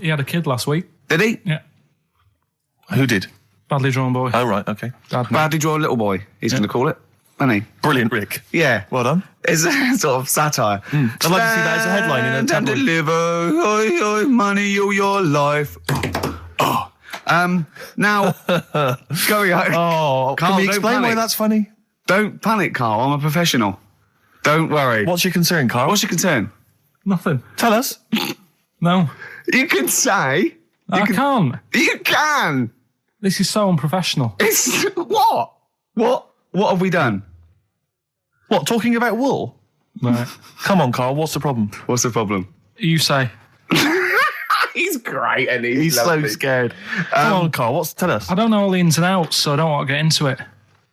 He had a kid last week. Did he? Yeah. Who did? Badly drawn boy. Oh, right, okay. Badly drawn little boy, he's going to call it. Isn't he? Brilliant, Rick. Yeah. Well done. It's a sort of satire. I'd like to see that as a headline in a And tabloid. deliver money all your life. Oh. Now, going on. Oh, Carl, can we don't explain why panic. that's funny? Don't panic, Carl. I'm a professional. Don't worry. What's your concern, Karl? What's your concern? Nothing. Tell us. No. You can say. I can't. You can. This is so unprofessional. It's what? What have we done? What, talking about wool? Right. Come on, Karl, what's the problem? What's the problem? You say. He's great, and He's so lovely. scared. Come on, Karl, tell us. I don't know all the ins and outs, so I don't want to get into it.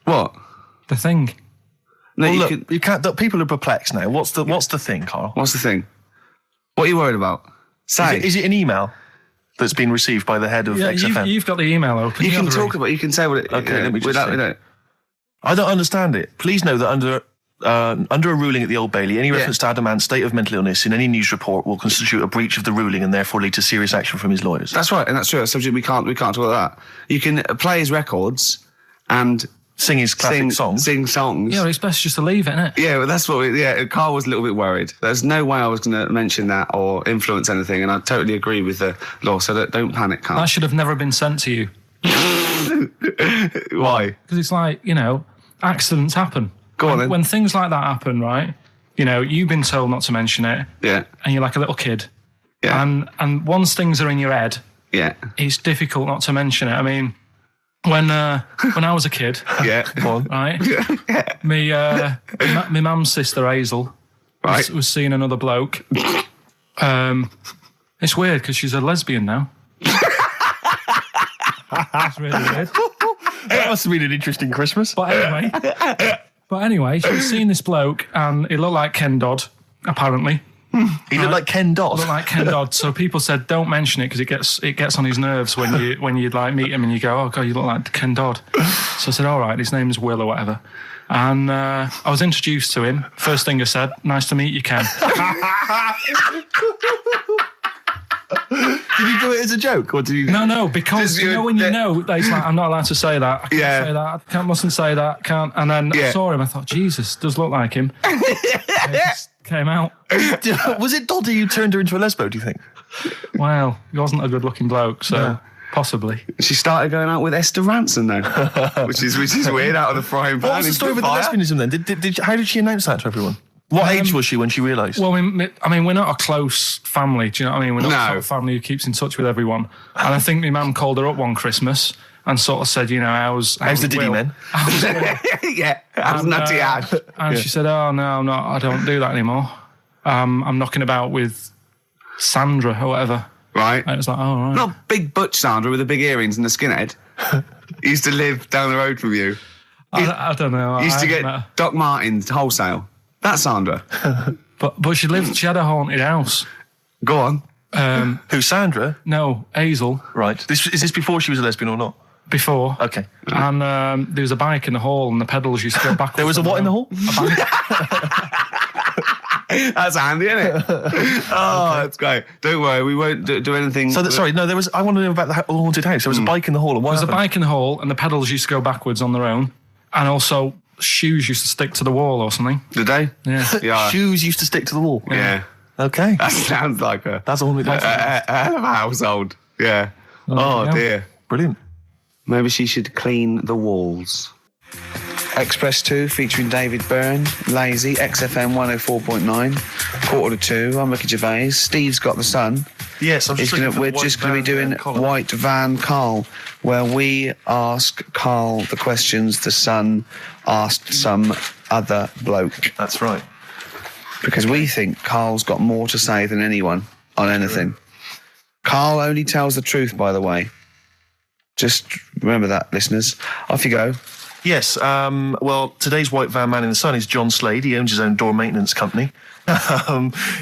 What? The thing. No, Well, you look, can. you can't. Look, people are perplexed now. What's the thing, Karl? What's the thing? What are you worried about? Say. Is it an email that's been received by the head of Yeah, XFM? you've got the email open. you can have the talk ring. about. You can say what it. Okay, let me just without, see. without- I don't understand it. Please know that under a ruling at the Old Bailey, any reference to Adam Ant's state of mental illness in any news report will constitute a breach of the ruling and therefore lead to serious action from his lawyers. That's right, and that's true. That's subject we can't talk about that. You can play his records and Sing his classic songs. Sing songs. Yeah, it's best just to leave it, innit? Yeah, well, that's what. Carl was a little bit worried. There's no way I was going to mention that or influence anything, and I totally agree with the law. So don't panic, Carl. That should have never been sent to you. Why? Because it's like, accidents happen. Go on then. When things like that happen, right? You've been told not to mention it, Yeah, and you're like a little kid. yeah, And once things are in your head, yeah, it's difficult not to mention it. I mean, when I was a kid, yeah. Go on. right? My mum's sister Hazel Right. was seeing another bloke. It's weird because she's a lesbian now. That's really weird. That must have been an interesting Christmas. But anyway, she was seeing this bloke, and he looked like Ken Dodd, apparently. He looked like Ken Dodd. Looked like Ken Dodd. So people said, don't mention it because it gets on his nerves when you like meet him and you go, oh god, you look like Ken Dodd. So I said, all right, his name's Will or whatever. And I was introduced to him. First thing I said, nice to meet you, Ken. Did you do it as a joke, or did you? No, because when you know, it's like, I'm not allowed to say that. I can't say that. I mustn't say that. Can't. And then I saw him. I thought, Jesus, does look like him. It just came out. Was it Doddy who turned her into a lesbo, do you think? Well, he wasn't a good-looking bloke, so possibly. She started going out with Esther Ranson though, which is weird. Out of the frying pan. What was the story with the lesbianism then? How did she announce that to everyone? What age was she when she realised? Well, I mean, we're not a close family. Do you know what I mean? We're not the sort of family who keeps in touch with everyone. And I think my mum called her up one Christmas and sort of said, how's the Diddy Will? men? How's Will? Yeah, how's Nutty Ash? And she said, oh, no, I'm not. I don't do that anymore. I'm knocking about with Sandra or whatever. Right. And it was like, oh, right. Not big butch Sandra with the big earrings and the skinhead. He used to live down the road from you. I don't know. He used to I get met her. Doc Martens wholesale. That's Sandra. But she had a haunted house. Go on. Who, Sandra? No, Hazel, Right. Is this before she was a lesbian or not? before. Okay. And there was a bike in the hall and the pedals used to go backwards. There was a what in the hall? A bike. That's handy, isn't it? Oh, that's great. Don't worry, we won't do anything. So, sorry, no, there was. I want to know about the haunted house. There was a bike in the hall. And what There was a happened? bike in the hall and the pedals used to go backwards on their own. And also shoes used to stick to the wall or something. Did they? Yeah. Yeah. Shoes used to stick to the wall. Yeah. Okay. That sounds like That's a haunted house. a hell of a household. Yeah. Oh, yeah. dear. Brilliant. Maybe she should clean the walls. Express 2 featuring David Byrne, Lazy, XFM 104.9, 1:45. I'm Ricky Gervais. Steve's got the sun. Yes, I'm just looking for We're the just White going to be Van doing column. White Van Karl, where we ask Karl the questions the sun asked some other bloke. That's right. Because we think Karl's got more to say than anyone on anything. Karl only tells the truth, by the way. Just remember that, listeners. Off you go. Yes. Well, today's White Van Man in the Sun is John Slade. He owns his own door maintenance company.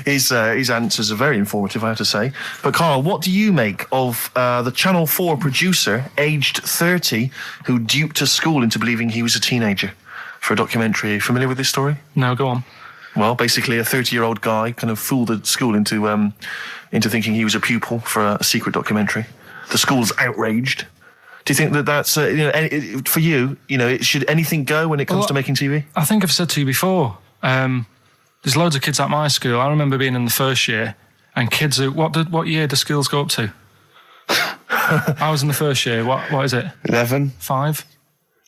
His answers are very informative, I have to say. But Karl, what do you make of the Channel 4 producer, aged 30, who duped a school into believing he was a teenager for a documentary? Are you familiar with this story? No, go on. Well, basically, a 30-year-old guy kind of fooled the school into thinking he was a pupil for a secret documentary. The school's outraged. Do you think that's for you? Should anything go when it comes to making TV? I think I've said to you before. There's loads of kids at my school. I remember being in the first year, and kids who what year do schools go up to? I was in the first year. What is it? 11. 5.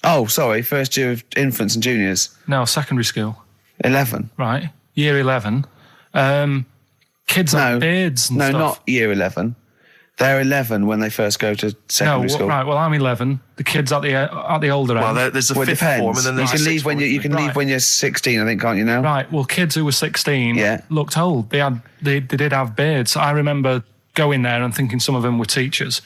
Oh, sorry. First year of infants and juniors. No, secondary school. 11. Right. Year 11. Kids have beards and stuff. No, not year 11. They're 11 when they first go to secondary school. Right. Well, I'm 11. The kids at the older end. Well, there's a fifth form, and then there's you can leave when you're 16, I think, can't you now? Right. Well, kids who were 16 looked old. They did have beards. I remember going there and thinking some of them were teachers.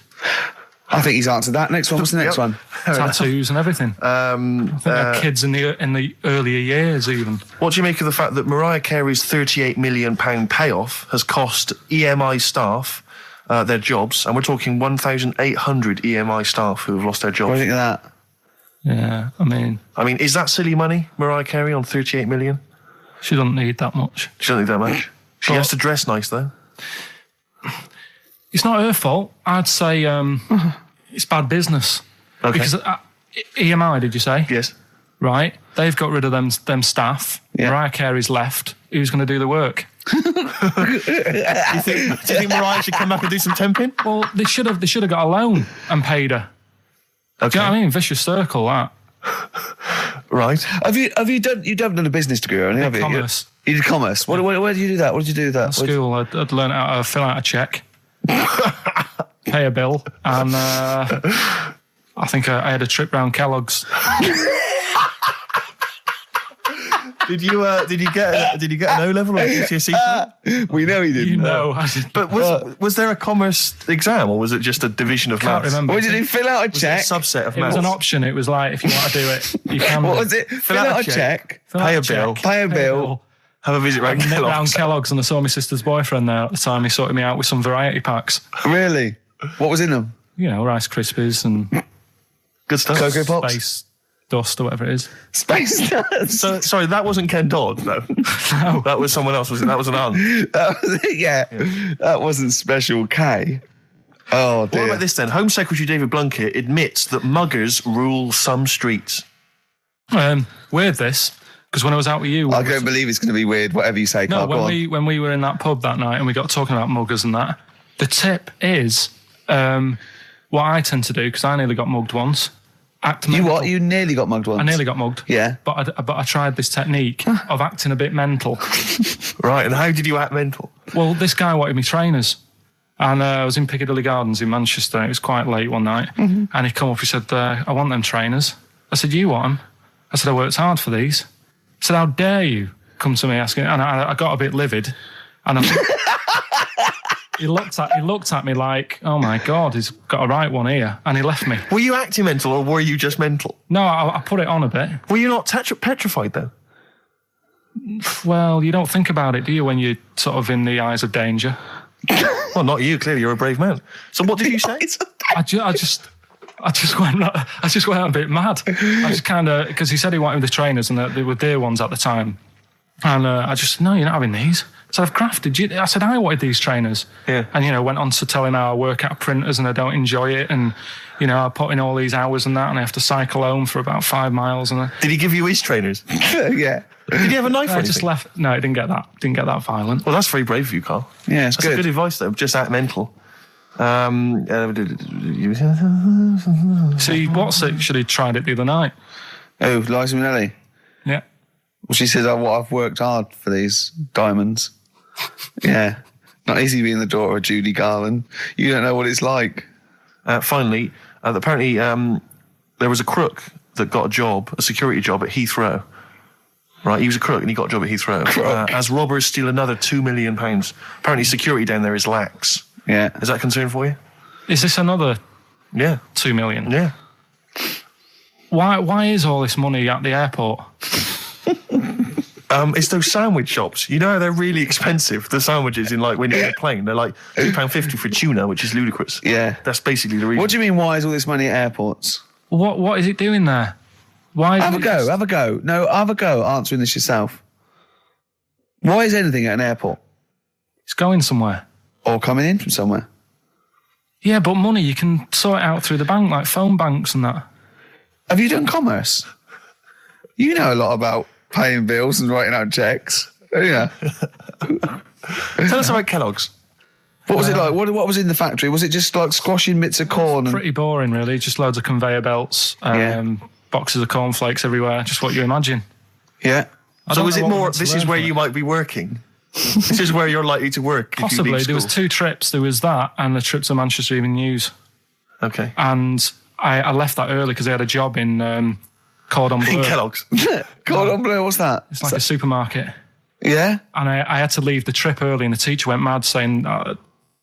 I think he's answered that. Next one. What's the next one? Tattoos and everything. I think they're kids in the earlier years even. What do you make of the fact that Mariah Carey's £38 million payoff has cost EMI staff their jobs, and we're talking 1,800 EMI staff who have lost their jobs? What do you think of that? Yeah, I mean, is that silly money, Mariah Carey, on 38 million? She doesn't need that much. She doesn't need that much. She has to dress nice, though. It's not her fault. I'd say it's bad business. Okay. Because EMI, did you say? Yes. Right. They've got rid of them staff. Yeah. Mariah Carey's left. Who's going to do the work? Do you think Mariah should come back and do some temping? Well, they should have got a loan and paid her. Okay. Do you know what I mean? Vicious circle, that. Right. You've done a business degree, have you? Commerce. You did commerce. Where did you do that? What did you do with that? At school, I'd learn how to fill out a cheque, pay a bill, and I think I had a trip round Kellogg's. Did you get an O level or a GCSE? We know he didn't. You know, But was there a commerce exam, or was it just a division of can't maths? remember. What did you fill out a Was check? it a subset of It maths? was an option. It was like, if you want to do it, you can. What was it? Fill out a check. Fill out Pay a check, bill. Pay a bill. Have a visit round Nip round Kellogg's. Kellogg's, and I saw my sister's boyfriend there at the time. He sorted me out with some variety packs. Really? What was in them? You know, Rice Krispies and Good stuff. Cocoa Pops? Space Dust or whatever it is. Space Nuts. So, sorry, that wasn't Ken Dodd, though. No. That was someone else, was it? That was an aunt. That wasn't Special K. Oh, dear. What about this then? Home Secretary David Blunkett admits that muggers rule some streets. Weird this, because when I was out with you... I don't believe it's going to be weird, whatever you say, No, Karl. when we were in that pub that night and we got talking about muggers and that, the tip is what I tend to do, because I nearly got mugged once. You what? You nearly got mugged once? I nearly got mugged. Yeah. But I tried this technique of acting a bit mental. Right, and how did you act mental? Well, this guy wanted me trainers. And I was in Piccadilly Gardens in Manchester. It was quite late one night. Mm-hmm. And he come up, he said, I want them trainers. I said, you want them? I said, I worked hard for these. I said, how dare you come to me asking? And I got a bit livid. And he looked at me like, oh my God, he's got a right one here. And he left me. Were you acting mental, or were you just mental? No, I put it on a bit. Were you not petrified, though? Well, you don't think about it, do you, when you're sort of in the eyes of danger? Well, not you. Clearly, you're a brave man. So, what did you say? I just went a bit mad. I just kind of, because he said he wanted the trainers and they were dear ones at the time, and I just, no, you're not having these. So I've crafted you. I said I wanted these trainers. Yeah. And went on to tell him how I work at printers and I don't enjoy it, and I put in all these hours and that, and I have to cycle home for about 5 miles. And did he give you his trainers? Yeah. Did he have a knife? I just left. No, it didn't get that. Didn't get that violent. Well, that's very brave of you, Karl. Yeah, it's That's good. good advice, though. Just act mental. See, what's it? Should have tried it the other night. Oh, Liza Minnelli. Yeah. Well, she says, I've worked hard for these diamonds. Yeah. Not easy being the daughter of Judy Garland. You don't know what it's like. Finally, apparently there was a crook that got a security job at Heathrow. Right, he was a crook and he got a job at Heathrow. As robbers steal another £2 million. Apparently security down there is lax. Yeah. Is that a concern for you? Is this another Yeah. 2 million? Yeah. Why is all this money at the airport? It's those sandwich shops. You know how they're really expensive, the sandwiches in when you're in a plane. They're like £2.50 for tuna, which is ludicrous. Yeah. That's basically the reason. What do you mean, why is all this money at airports? What is it doing there? Why? Have a go. No, have a go answering this yourself. Why is anything at an airport? It's going somewhere. Or coming in from somewhere? Yeah, but money, you can sort it out through the bank, like phone banks and that. Have you done commerce? You know a lot about paying bills and writing out checks. Yeah. Tell us about Kellogg's. What was it like? What was in the factory? Was it just like squashing bits of corn? Pretty boring, really. Just loads of conveyor belts, boxes of cornflakes everywhere. Just what you imagine. Yeah. So is it more, this is where you might be working? This is where you're likely to work? Possibly. If you leave there was school. 2 trips. There was that and the trip to Manchester Evening News. Okay. And I left that early because I had a job in Cordon Bleu. In Kellogg's. Cordon Bleu, what's that? It's like a supermarket. Yeah? And I had to leave the trip early and the teacher went mad saying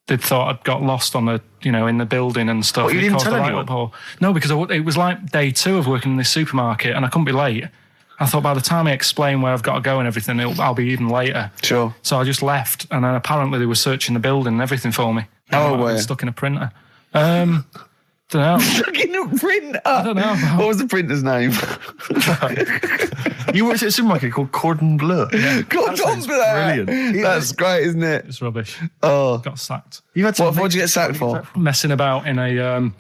they thought I'd got lost on the, in the building and stuff. What, you It didn't caused tell a anyone? write-up. No, because it was like day 2 of working in this supermarket and I couldn't be late. I thought by the time I explain where I've got to go and everything, I'll be even later. Sure. So I just left and then apparently they were searching the building and everything for me. How old I were was you? stuck in a printer. Don't know. Stuck in a printer? I don't know. What was the printer's name? You worked at a supermarket called Cordon Bleu. Yeah. Cordon Bleu. Brilliant. That's great, isn't it? It's rubbish. Oh. Got sacked. You had What did you get sacked for? Messing about in a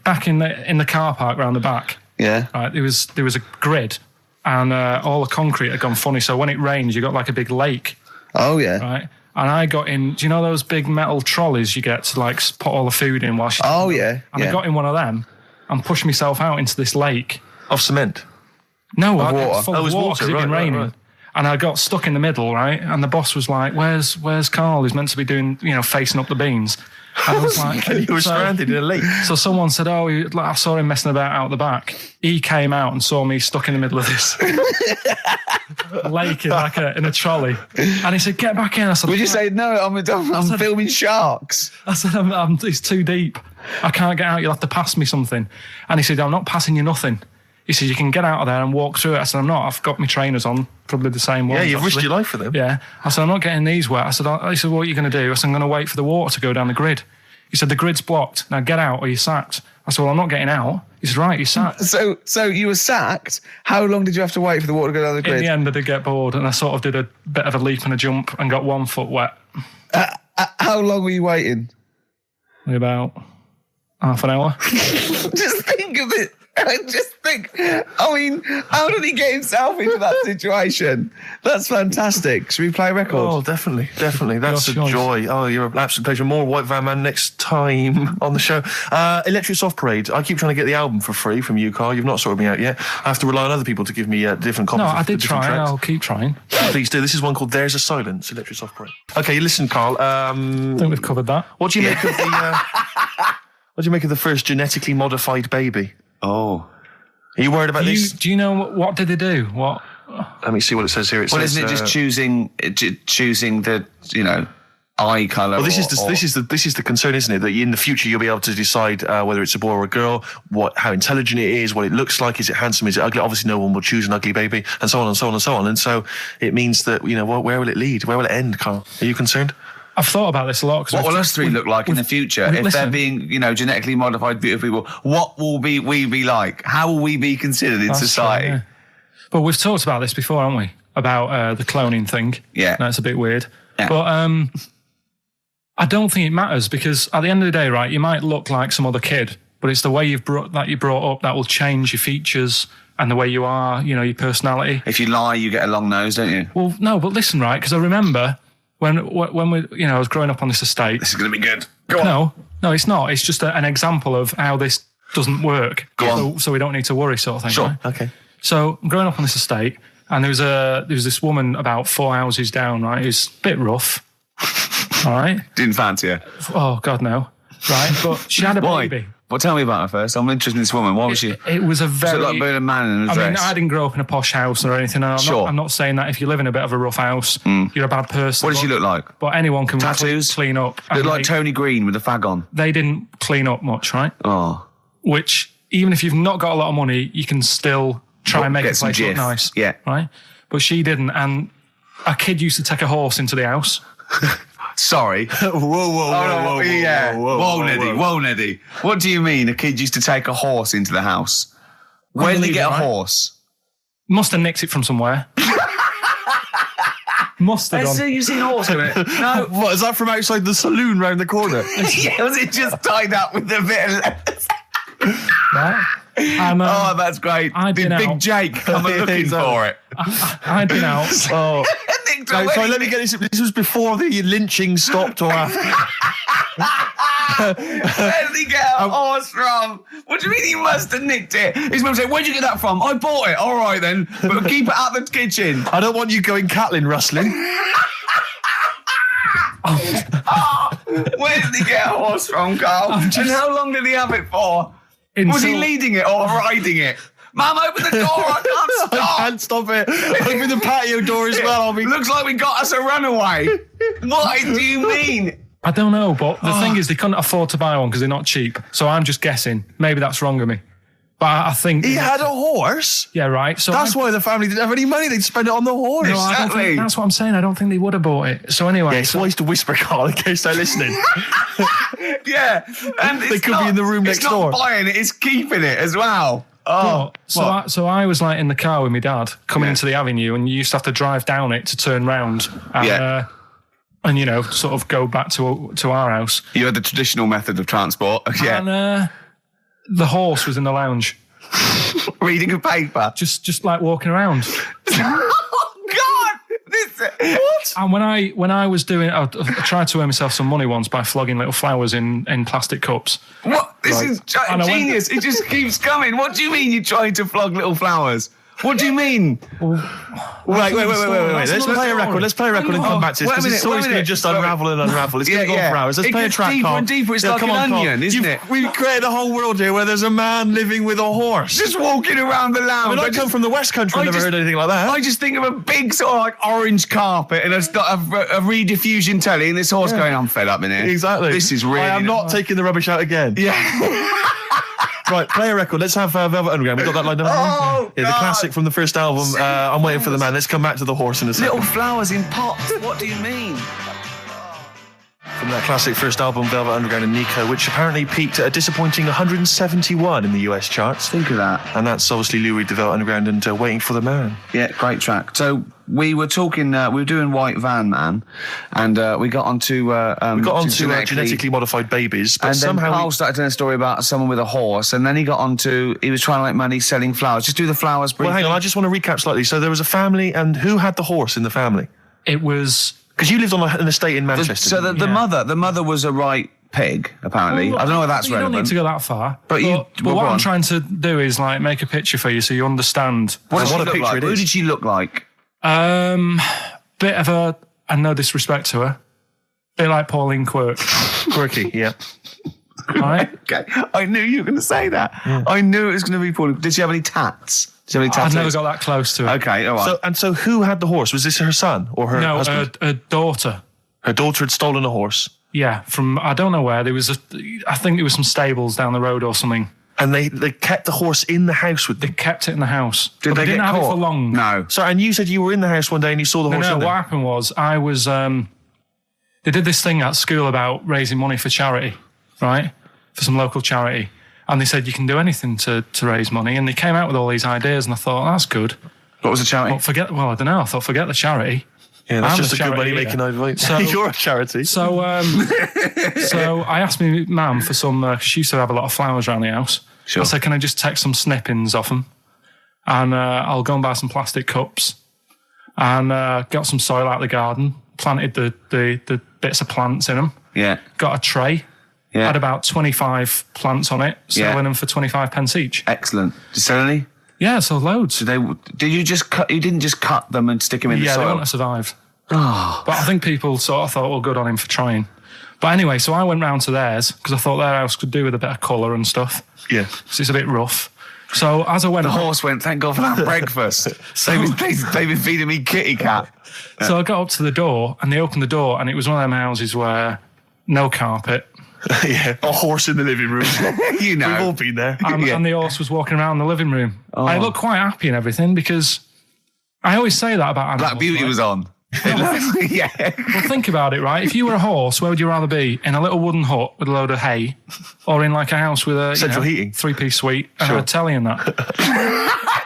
back in the car park round the back. Yeah. Right, there was a grid, and all the concrete had gone funny. So when it rains, you got like a big lake, Oh, yeah. right? And I got in. Do you know those big metal trolleys you get to like put all the food in while? Oh, yeah. And I got in one of them and pushed myself out into this lake. Of cement. No, Of I water. got full Oh, it of was water water, 'cause it'd been right, raining. right. And I got stuck in the middle, right? And the boss was like, "Where's Karl? He's meant to be doing, facing up the beans." And I was like, And you were stranded in a lake. So someone said, I saw him messing about out the back. He came out and saw me stuck in the middle of this lake in a trolley. And he said, "Get back in." I said, Would you say, no, I'm filming sharks? I said, it's too deep. I can't get out. You'll have to pass me something. And he said, "I'm not passing you nothing." He said, "You can get out of there and walk through it." I said, "I'm not. I've got my trainers on, probably the same ones." Yeah, you've risked actually. your life for them. Yeah. I said, "I'm not getting these wet." He said, "What are you going to do?" I said, "I'm going to wait for the water to go down the grid." He said, "The grid's blocked. Now get out or you're sacked." I said, "Well, I'm not getting out." He said, "Right, you're sacked." So you were sacked. How long did you have to wait for the water to go down the grid? In the end, I did get bored and I sort of did a bit of a leap and a jump and got 1 foot wet. How long were you waiting? About half an hour. Just think of it. How did he get himself into that situation? That's fantastic. Should we play a record? Oh, definitely. That's a Your choice. joy. Oh, you're an absolute pleasure. More White Van Man next time on the show. Electric Soft Parade. I keep trying to get the album for free from you, Karl. You've not sorted me out yet. I have to rely on other people to give me different copies. No, of I did the different try. tracks. I'll keep trying. Please do. This is one called There's a Silence, Electric Soft Parade. Okay, listen, Karl. I think we've covered that. What do you make of the... what do you make of the first genetically modified baby? Oh. Are you worried about this? Do you know what did they do? What? Let me see what it says here. It Well, says, isn't it just choosing the, eye colour? Well, this is the concern, isn't it? That in the future you'll be able to decide whether it's a boy or a girl, how intelligent it is, what it looks like, is it handsome, is it ugly? Obviously, no one will choose an ugly baby, and so on and so on and so on. And so it means that where will it lead? Where will it end, Karl? Are you concerned? I've thought about this a lot. What will us three look like in the future if they're being, genetically modified beautiful people? What will we be like? How will we be considered in society? True, yeah. But we've talked about this before, haven't we? About the cloning thing. Yeah. That's a bit weird. Yeah. But I don't think it matters because at the end of the day, right, you might look like some other kid, but it's the way you're brought up that will change your features and the way you are, your personality. If you lie, you get a long nose, don't you? Well, no, but listen, right, because I remember when we, I was growing up on this estate. This is going to be good. Go on. No, it's not. It's just an example of how this doesn't work. Go on. So we don't need to worry, sort of thing. Sure. Right? Okay. So I'm growing up on this estate, and there was this woman about 4 houses down, right? Who's a bit rough. All right. Didn't fancy her. Oh God, no. Right, but she had a Why? baby. Well, tell me about her first. I'm interested in this woman. Why was she? It was a Was very. it like being a man in a dress? I mean, I didn't grow up in a posh house or anything. And I'm not saying that if you live in a bit of a rough house, you're a bad person. What does she look like? But anyone can Tattoos? clean up. Look And like Tony Green with a fag on. they didn't clean up much, right? Oh. Which, even if you've not got a lot of money, you can still try and make Get the some place look jiff. nice. Yeah. Right? But she didn't. And a kid used to take a horse into the house. Sorry. Whoa, Neddy. What do you mean a kid used to take a horse into the house? Where did he get a horse? Must have nicked it from somewhere. Mustard on. You've seen a horse on it? No. What, is that from outside the saloon round the corner? Yeah, was it just tied up with a bit of lettuce? Right? And, Oh, that's great. I'd Did been Big out. Jake come looking for it? I'd been out. Oh. Nick, No, sorry, let me get this. This was before the lynching stopped or after? Where did he get a horse from? What do you mean he must have nicked it? His mum said, where'd you get that from? I bought it. All right then, but keep it out the kitchen. I don't want you going Catlin rustling. Where did he get a horse from, Carl? And how long did he have it for? Was he leading it or riding it? Mum, open the door, I can't stop. I can't stop it. Open the patio door as well. Looks like we got us a runaway. What do you mean? I don't know, but the thing is, they couldn't afford to buy one because they're not cheap. So I'm just guessing. Maybe that's wrong of me. But I think... He had a horse? Yeah, right. So That's why the family didn't have any money. They'd spend it on the horse. No, I don't think, that's what I'm saying. I don't think they would have bought it. So anyway... Yeah, it's wise to whisper, Carl, in case they're listening. Yeah. And They could be in the room next door. It's not buying it, it's keeping it as well. Oh, so I was like in the car with my dad coming into the avenue, and you used to have to drive down it to turn round and you know, sort of go back to our house. You had the traditional method of transport. Yeah. And the horse was in the lounge. Reading a paper. Just like walking around. Oh, God! What? And when I was doing, I tried to earn myself some money once by flogging little flowers in plastic cups. What? This is And I went- genius. It just keeps coming. What do you mean you're trying to flog little flowers? What do you mean? Wait. Let's play a record. Let's play a record and come back to this, because this story's going to just unravel and unravel. It's going to go on for hours. Let's play a track, deeper Carl. and deeper. It's like an onion, isn't it? We've created a whole world here where there's a man living with a horse. Just walking around the lounge. I come from the West Country. I've never heard anything like that. I just think of a big sort of like orange carpet, and it's got a rediffusion telly, and this horse going, I'm fed up in here. Exactly. This is really... I am not taking the rubbish out again. Yeah. Right, play a record. Let's have Velvet Underground. We've got that lined up. Oh, yeah, the God. classic from the first album. I'm waiting for the man. Let's come back to the horse in a second. Little flowers in pots. What do you mean? From that classic first album, Velvet Underground and Nico, which apparently peaked at a disappointing 171 in the US charts. Think of that. And that's obviously Lou Reed, the Velvet Underground, and Waiting for the Man. Yeah, great track. So we were talking, we were doing White Van Man, and we got onto... genetically modified babies, but and then somehow... Karl started telling a story about someone with a horse, and then he got onto... He was trying to make money selling flowers. Just do the flowers briefly. Well, hang on, I just want to recap slightly. So there was a family, and who had the horse in the family? It was... Because you lived on an estate in Manchester. So the mother was a right pig, apparently. Well, I don't know whether that's relevant. You don't need to go that far. But what I'm trying to do is like make a picture for you so you understand. What a picture like? it Who is. did she look like? Bit of a, and no disrespect to her, bit like Pauline Quirk. Quirky, yeah. Right? Okay, I knew you were going to say that. Yeah. I knew it was going to be Pauline. Did she have any tats? Did she have any tattoos? I've never got that close to it. Okay, all right. So who had the horse? Was this her son or her husband? No, her daughter. Her daughter had stolen a horse. Yeah, from I don't know where. I think there was some stables down the road or something. And they kept the horse in the house with them. They kept it in the house. Did they didn't get have caught? it for long. No. Sorry, and you said you were in the house one day and you saw the horse in No, there. what happened was I was... they did this thing at school about raising money for charity, right? For some local charity. And they said you can do anything to raise money. And they came out with all these ideas and I thought, that's good. What was the charity? I don't know. I thought, forget the charity. Yeah, that's I'm just a good charity, money-making idea. So, you're a charity. So I asked my mum for some... she used to have a lot of flowers around the house. Sure. I said, can I just take some snippings off them? And I'll go and buy some plastic cups. And got some soil out of the garden. Planted the bits of plants in them. Yeah. Got a tray. Yeah. Had about 25 plants on it. Selling them for 25 pence each. Excellent. Did you sell any? Yeah, so loads. So did you just cut? You didn't just cut them and stick them in the soil? Yeah, they wouldn't have survived. But I think people sort of thought, well, good on him for trying. But anyway, so I went round to theirs because I thought their house could do with a bit of colour and stuff. Yeah. So it's a bit rough. So as I went... The horse went, thank God for that breakfast. They've been feeding me kitty cat. So I got up to the door and they opened the door and it was one of them houses where no carpet. Yeah, a horse in the living room. You know. We've all been there. And the horse was walking around the living room. I looked quite happy and everything because I always say that about animals. Black Beauty was on. Yeah. Well, think about it, right? If you were a horse, where would you rather be? In a little wooden hut with a load of hay, or in like a house with a Central heating. 3-piece suite and a telly and that?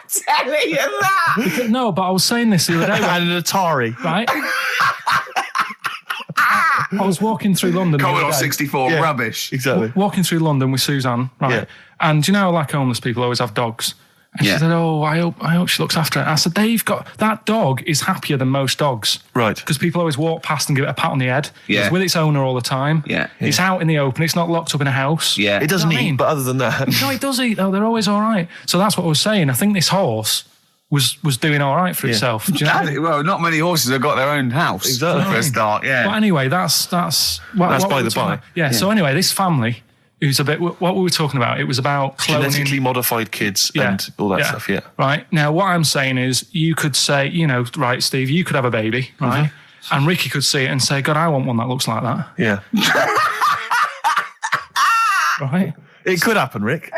Telling you that. No, but I was saying this the other day. And an Atari. Right? I was walking through London. Commodore 64, rubbish. Exactly. Walking through London with Suzanne, right? Yeah. And you know, like homeless people always have dogs. And she said, "Oh, I hope she looks after it." I said, "They've got that dog is happier than most dogs, Right. Because people always walk past and give it a pat on the head. Yeah. It's with its owner all the time. Yeah. It's out in the open. It's not locked up in a house. Yeah. It doesn't You know what I eat, mean? but other than that... No, it does eat though. They're always all right. So that's what I was saying. I think this horse was doing all right for itself. Do you know? Well, not many horses have got their own house. Exactly. For a start, yeah. But anyway, that's That's what by we the were talking by. about. Yeah. So anyway, this family who's a bit. What we were talking about? It was about cloning. Genetically modified kids and all that stuff, yeah. Right. Now, what I'm saying is you could say, right, Steve, you could have a baby, right? Mm-hmm. And Ricky could see it and say, God, I want one that looks like that. Yeah. Right? It could happen, Rick.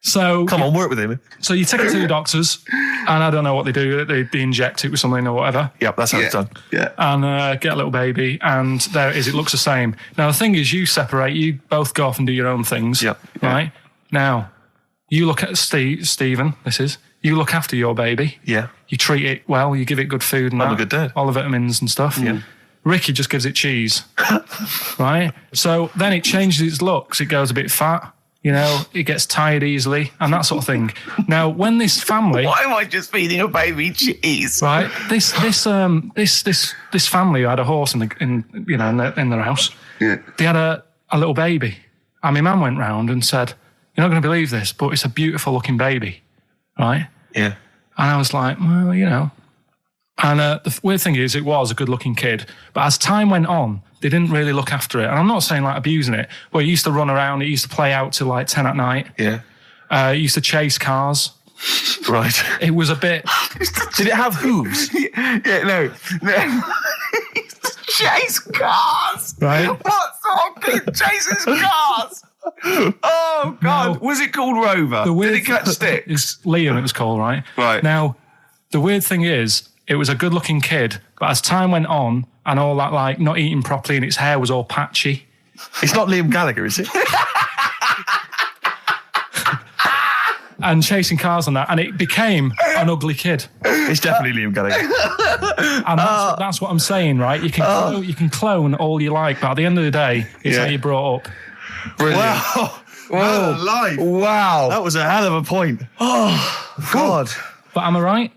So Come on, work with him. So you take it to the doctors, and I don't know what they do. They inject it with something or whatever. Yep, that's how it's done. Yeah. And get a little baby, and there it is. It looks the same. Now, the thing is, you separate. You both go off and do your own things. Yep. Right? Now, you look at Stephen, you look after your baby. Yeah. You treat it well. You give it good food and I'm a that, good dad. all the vitamins and stuff. Yeah. Ricky just gives it cheese. Right? So then it changes its looks. It goes a bit fat. You know, it gets tired easily and that sort of thing. Now, when this family, Why am I just feeding a baby cheese? right? This family who had a horse in their house. Yeah. They had a little baby, and my mum went round and said, "You're not going to believe this, but it's a beautiful looking baby, right?" Yeah. And I was like, "Well, you know." And the weird thing is, it was a good looking kid, but as time went on, they didn't really look after it. And I'm not saying like abusing it, but it used to run around. It used to play out till like 10 at night. Yeah. It used to chase cars. Right. It was a bit. Did it have hooves? No. Chase cars. Right. What sort of kid chases cars? Oh God! No. Was it called Rover? Did it catch sticks? It's Liam, it was called, right? Right. Now, the weird thing is, it was a good-looking kid, but as time went on, and all that, like, not eating properly, and its hair was all patchy. It's not Liam Gallagher, is it? And chasing cars and that, and it became an ugly kid. It's definitely Liam Gallagher. And that's what I'm saying, right? You can clone all you like, but at the end of the day, it's how you brought up. Brilliant. Wow. Whoa. Live. Wow. That was a hell of a point. Oh God. But am I right?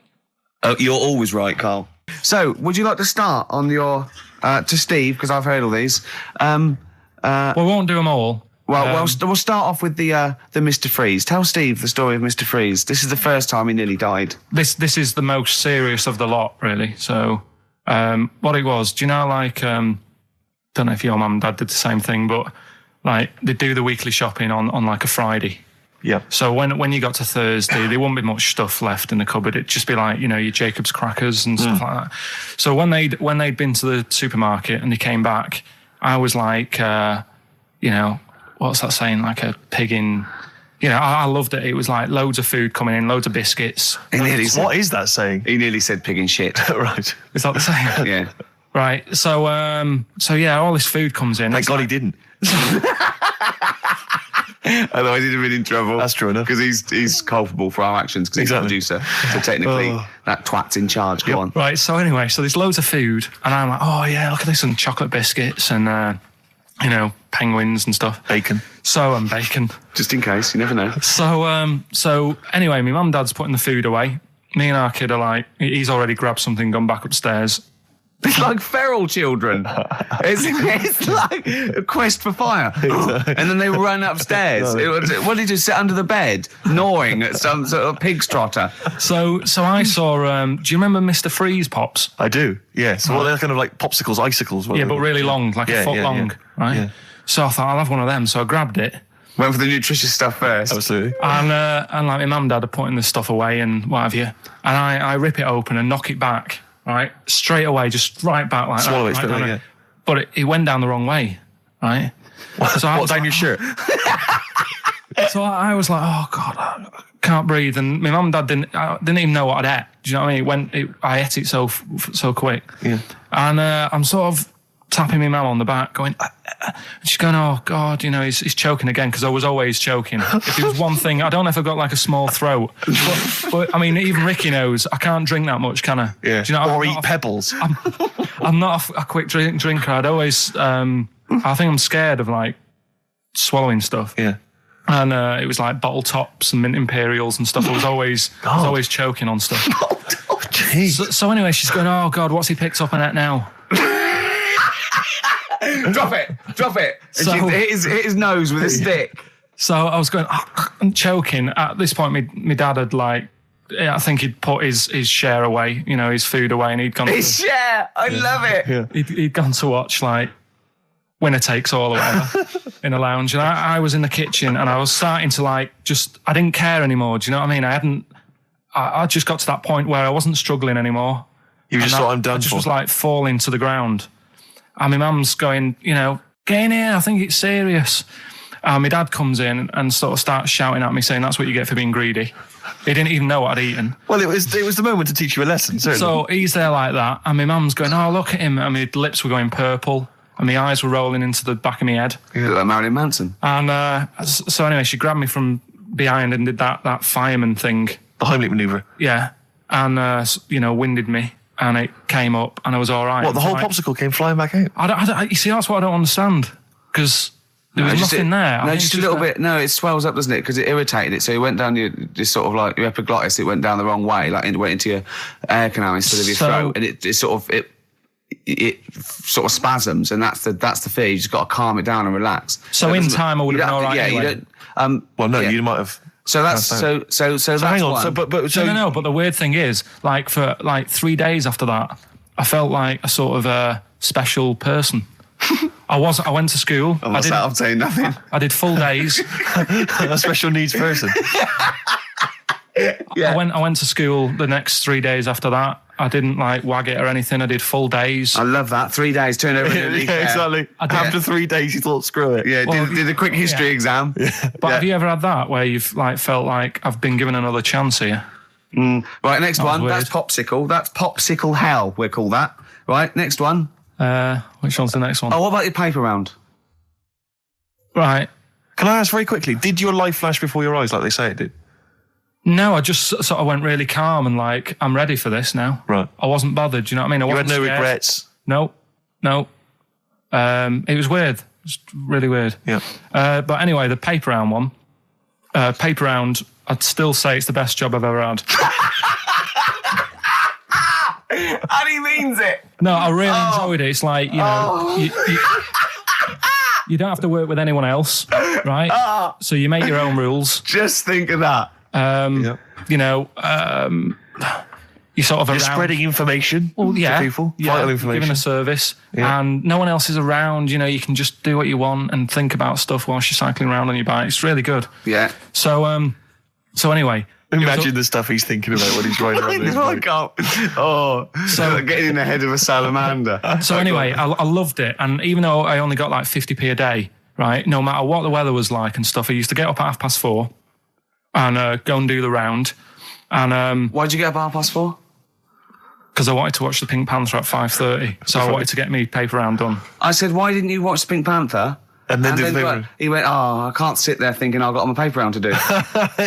Oh, you're always right, Karl. So, would you like to start on your to Steve, because I've heard all these. We won't do them all. Well, we'll start off with the Mr. Freeze. Tell Steve the story of Mr. Freeze. This is the first time he nearly died. This is the most serious of the lot, really. So, what it was, do you know, like, don't know if your mum and dad did the same thing, but like they do the weekly shopping on like a Friday. Yeah. So when you got to Thursday, there wouldn't be much stuff left in the cupboard. It'd just be like, you know, your Jacob's crackers and stuff like that. So when they'd been to the supermarket and they came back, I was like, you know, what's that saying? Like a pig in, you know, I loved it. It was like loads of food coming in, loads of biscuits. What is that saying? He nearly said pig in shit. Right. Is that the saying? Yeah. Right. So yeah, all this food comes in. Thank God he didn't. Otherwise he'd have been in trouble. That's true enough. Because he's culpable for our actions because he's the producer. So technically, that twat's in charge. Go on. Right, so anyway, there's loads of food, and I'm like, oh yeah, look at this, and chocolate biscuits, and you know, penguins and stuff. Bacon. And bacon. Just in case, you never know. So anyway, my mum and dad's putting the food away. Me and our kid are like, he's already grabbed something, gone back upstairs. It's like feral children. It's like a quest for fire. And then they run upstairs. What did he do? Sit under the bed, gnawing at some sort of pig's trotter. So I saw, do you remember Mr. Freeze Pops? I do, yeah. So they're kind of like popsicles, icicles. Yeah, but really long, like a foot long, right? Yeah. So I thought, I'll have one of them. So I grabbed it. Went for the nutritious stuff first. Absolutely. And like my mum and dad are putting this stuff away and what have you. And I rip it open and knock it back. Right, straight away, just right back like Swallow that. it straight away, yeah. But it went down the wrong way, right? What, down your shirt? So I was like, oh God, can't breathe. And my mum and dad didn't even know what I'd ate. Do you know what I mean? I ate it so quick. Yeah. And I'm sort of tapping my mum on the back, going, and she's going, oh God, he's choking again, because I was always choking. If it was one thing, I don't know if I've got like a small throat, but I mean, even Ricky knows I can't drink that much, can I? Yeah. Do you know, or eat pebbles. I'm not a quick drinker. I'd always, I think I'm scared of like swallowing stuff. Yeah. And it was like bottle tops and mint imperials and stuff. I was always choking on stuff. Oh, jeez. So anyway, she's going, oh God, what's he picked up on it now? Drop it. So- And she hit his nose with a stick. So I was going, I'm choking. At this point, my dad had I think he'd put his share away, his food away, and he'd gone His share. I love it. Yeah. he'd gone to watch like Winner Takes All or whatever in a lounge. And I was in the kitchen, and I was starting to I didn't care anymore. Do you know what I mean? I just got to that point where I wasn't struggling anymore. You just thought, I'm done I just for. was like falling to the ground. And my mum's going, get in here, I think it's serious. And my dad comes in and sort of starts shouting at me, saying that's what you get for being greedy. He didn't even know what I'd eaten. Well, it was the moment to teach you a lesson, certainly. So he's there like that, and my mum's going, oh, look at him. And my lips were going purple, and my eyes were rolling into the back of my head. You look like Marilyn Manson. And so anyway, she grabbed me from behind and did that fireman thing. The Heimlich manoeuvre. Yeah. And, winded me. And it came up, and I was all right. What, the whole popsicle came flying back out? You see, that's what I don't understand, because there was nothing there. No, just a little bit. No, it swells up, doesn't it? Because it irritated it. So it went down your sort of like your epiglottis. It went down the wrong way, like it went into your air canal instead of your throat, and it sort of spasms, and that's the fear. You just got to calm it down and relax. So in time, I would have been all right. Yeah, anyway. you don't. Well, no, you might have. So that's so that's hang on. one. So, but No. But the weird thing is, for 3 days after that, I felt like a sort of a special person. I went to school. I'm saying nothing. I did full days. a special needs person. Yeah. I went to school the next 3 days after that. I didn't wag it or anything. I did full days. I love that. 3 days, turned over. Yeah, exactly. After 3 days, you thought, screw it. Yeah, did a quick history exam. But have you ever had that where you've felt like I've been given another chance here? Right, next That was one. weird. That's popsicle. That's popsicle hell, we'll call that. Right, next one. Which one's the next one? Oh, what about your paper round? Right. Can I ask very quickly, did your life flash before your eyes like they say it did? No, I just sort of went really calm and I'm ready for this now. Right. I wasn't bothered, do you know what I mean? You had no scared. regrets? No. It was weird. It was really weird. Yeah. But anyway, the paper round one. Paper round, I'd still say it's the best job I've ever had. And he means it. No, I really enjoyed it. It's like, you don't have to work with anyone else, right? So you make your own rules. Just think of that. You sort of You're around. spreading information to people, vital information. Giving a service, and no one else is around. You can just do what you want and think about stuff whilst you're cycling around on your bike. It's really good. Yeah. So anyway. Imagine the stuff he's thinking about when he's riding around his bike. So getting in the head of a salamander. So anyway, I loved it, and even though I only got 50p a day, right? No matter what the weather was like and stuff, I used to get up at 4:30 and go and do the round. And why'd you get up at 4:30? Because I wanted to watch the Pink Panther at 5:30, so I wanted to get me paper round done. I said, why didn't you watch the Pink Panther? And then he went, I can't sit there thinking I've got my paper round to do.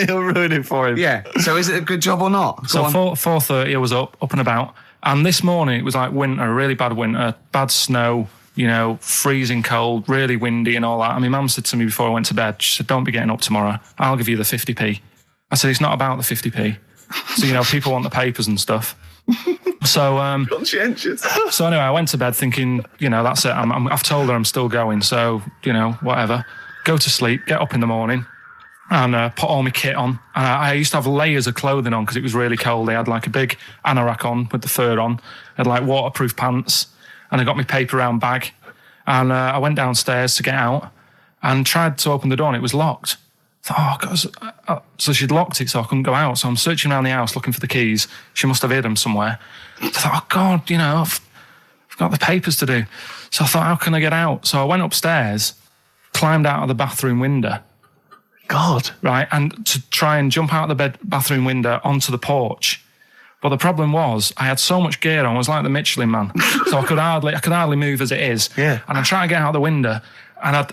He'll ruin it for him. Yeah. So is it a good job or not? So 4:30 I was up and about. And this morning it was winter, really bad winter, bad snow, freezing cold, really windy and all that. And my mum said to me before I went to bed, she said, don't be getting up tomorrow. I'll give you the 50p. I said, it's not about the 50p. So, people want the papers and stuff. So, conscientious. So anyway, I went to bed thinking, that's it. I've told her I'm still going. So, whatever. Go to sleep, get up in the morning and put all my kit on. And I used to have layers of clothing on because it was really cold. I had a big anorak on with the fur on. I had waterproof pants and I got my paper round bag. And I went downstairs to get out and tried to open the door and it was locked. I thought, God. So she'd locked it so I couldn't go out. So I'm searching around the house looking for the keys. She must have hid them somewhere. I thought, oh God, I've got the papers to do. So I thought, how can I get out? So I went upstairs, climbed out of the bathroom window, God. right? And to try and jump out the bathroom window onto the porch. But the problem was I had so much gear on, I was like the Michelin Man. So I could hardly move as it is. Yeah. And I try to get out the window and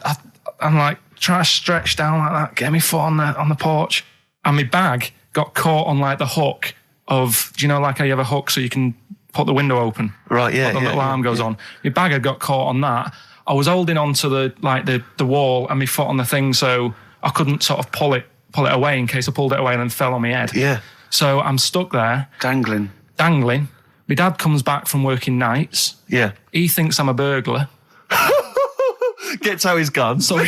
I'm like, try to stretch down like that, get my foot on the porch. And my bag got caught on like the hook of, do you know like how you have a hook so you can put the window open? Right, yeah. The little arm goes on. My bag had got caught on that. I was holding onto the wall and my foot on the thing, so I couldn't sort of pull it away in case I pulled it away and then fell on my head. Yeah. So I'm stuck there. Dangling. My dad comes back from working nights. Yeah. He thinks I'm a burglar. Gets out his gun. So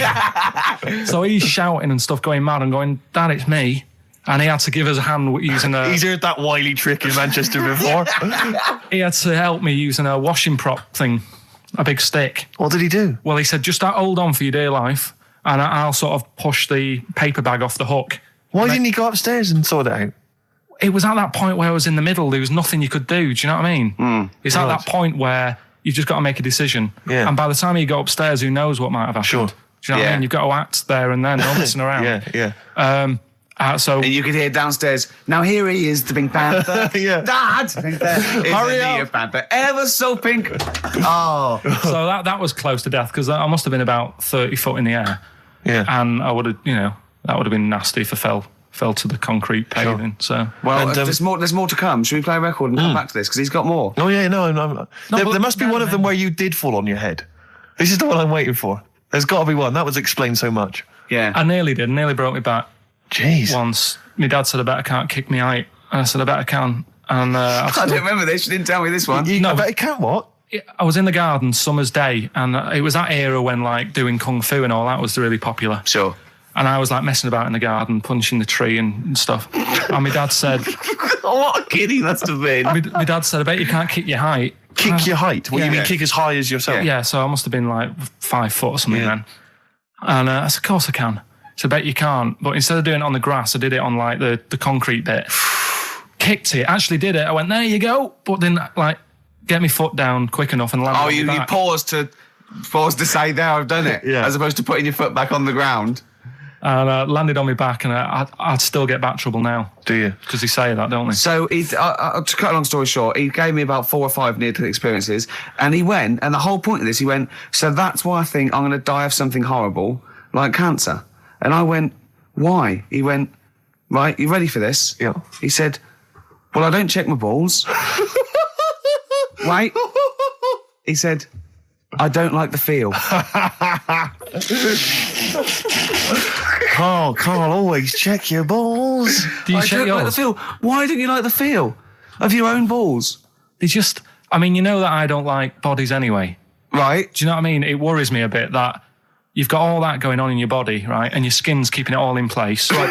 he's shouting and stuff, going mad and going, Dad, it's me. And he had to give us a hand using a... He's heard that wily trick in Manchester before. He had to help me using a washing prop thing, a big stick. What did he do? Well, he said, just hold on for your dear life and I'll sort of push the paper bag off the hook. Why didn't he go upstairs and sort it out? It was at that point where I was in the middle. There was nothing you could do. Do you know what I mean? It's at that point where you've just got to make a decision. Yeah. And by the time you go upstairs, who knows what might have happened? Sure. Do you know what I mean? You've got to act there and then, no messing around. Yeah. So And you could hear downstairs, now here he is, the Pink Panther. Yeah. Dad! Hurry up. Panther. Ever so pink. Oh. so that was close to death because I must have been about 30 foot in the air. Yeah. And I would have, that would have been nasty if I fell to the concrete paving. So Well, And, there's more to come. Should we play a record and come back to this? Because he's got more. Oh, yeah, no. There but must be one of them where you did fall on your head. This is the one I'm waiting for. There's got to be one. That was explained so much. Yeah. I nearly broke my back Jeez. once. My dad said, I bet I can't kick me height. And I said, I bet I can. And I don't remember this. You didn't tell me this one. I bet it can't what? I was in the garden summer's day, and it was that era when like doing kung fu and all that was really popular. Sure. And I was like messing about in the garden, punching the tree and stuff. And my dad said, What a kid he must have been. my dad said, I bet you can't kick your height. Kick your height? What do you Yeah. mean kick as high as yourself? Yeah, so I must have been like 5 foot or something then. And I said, of course I can. So I bet you can't. But instead of doing it on the grass, I did it on like the concrete bit. Kicked it, actually did it. I went, there you go. But then like get my foot down quick enough and land on You my back. paused to say, there, I've done it. Yeah. As opposed to putting your foot back on the ground. And landed on my back, and I'd still get back trouble now. Do you? Because they say that, don't they? So to cut a long story short, he gave me about 4 or 5 near-death experiences, and he went, and the whole point of this, he went, so that's why I think I'm going to die of something horrible, like cancer. And I went, why? He went, right, you ready for this? Yeah. He said, well, I don't check my balls. Wait. He said, I don't like the feel. Carl, always check your balls. Do you I check don't like the yours? feel. Why don't you like the feel of your own balls? They just, I mean, you know that I don't like bodies anyway. Right. Do you know what I mean? It worries me a bit that you've got all that going on in your body, right? And your skin's keeping it all in place. Stop.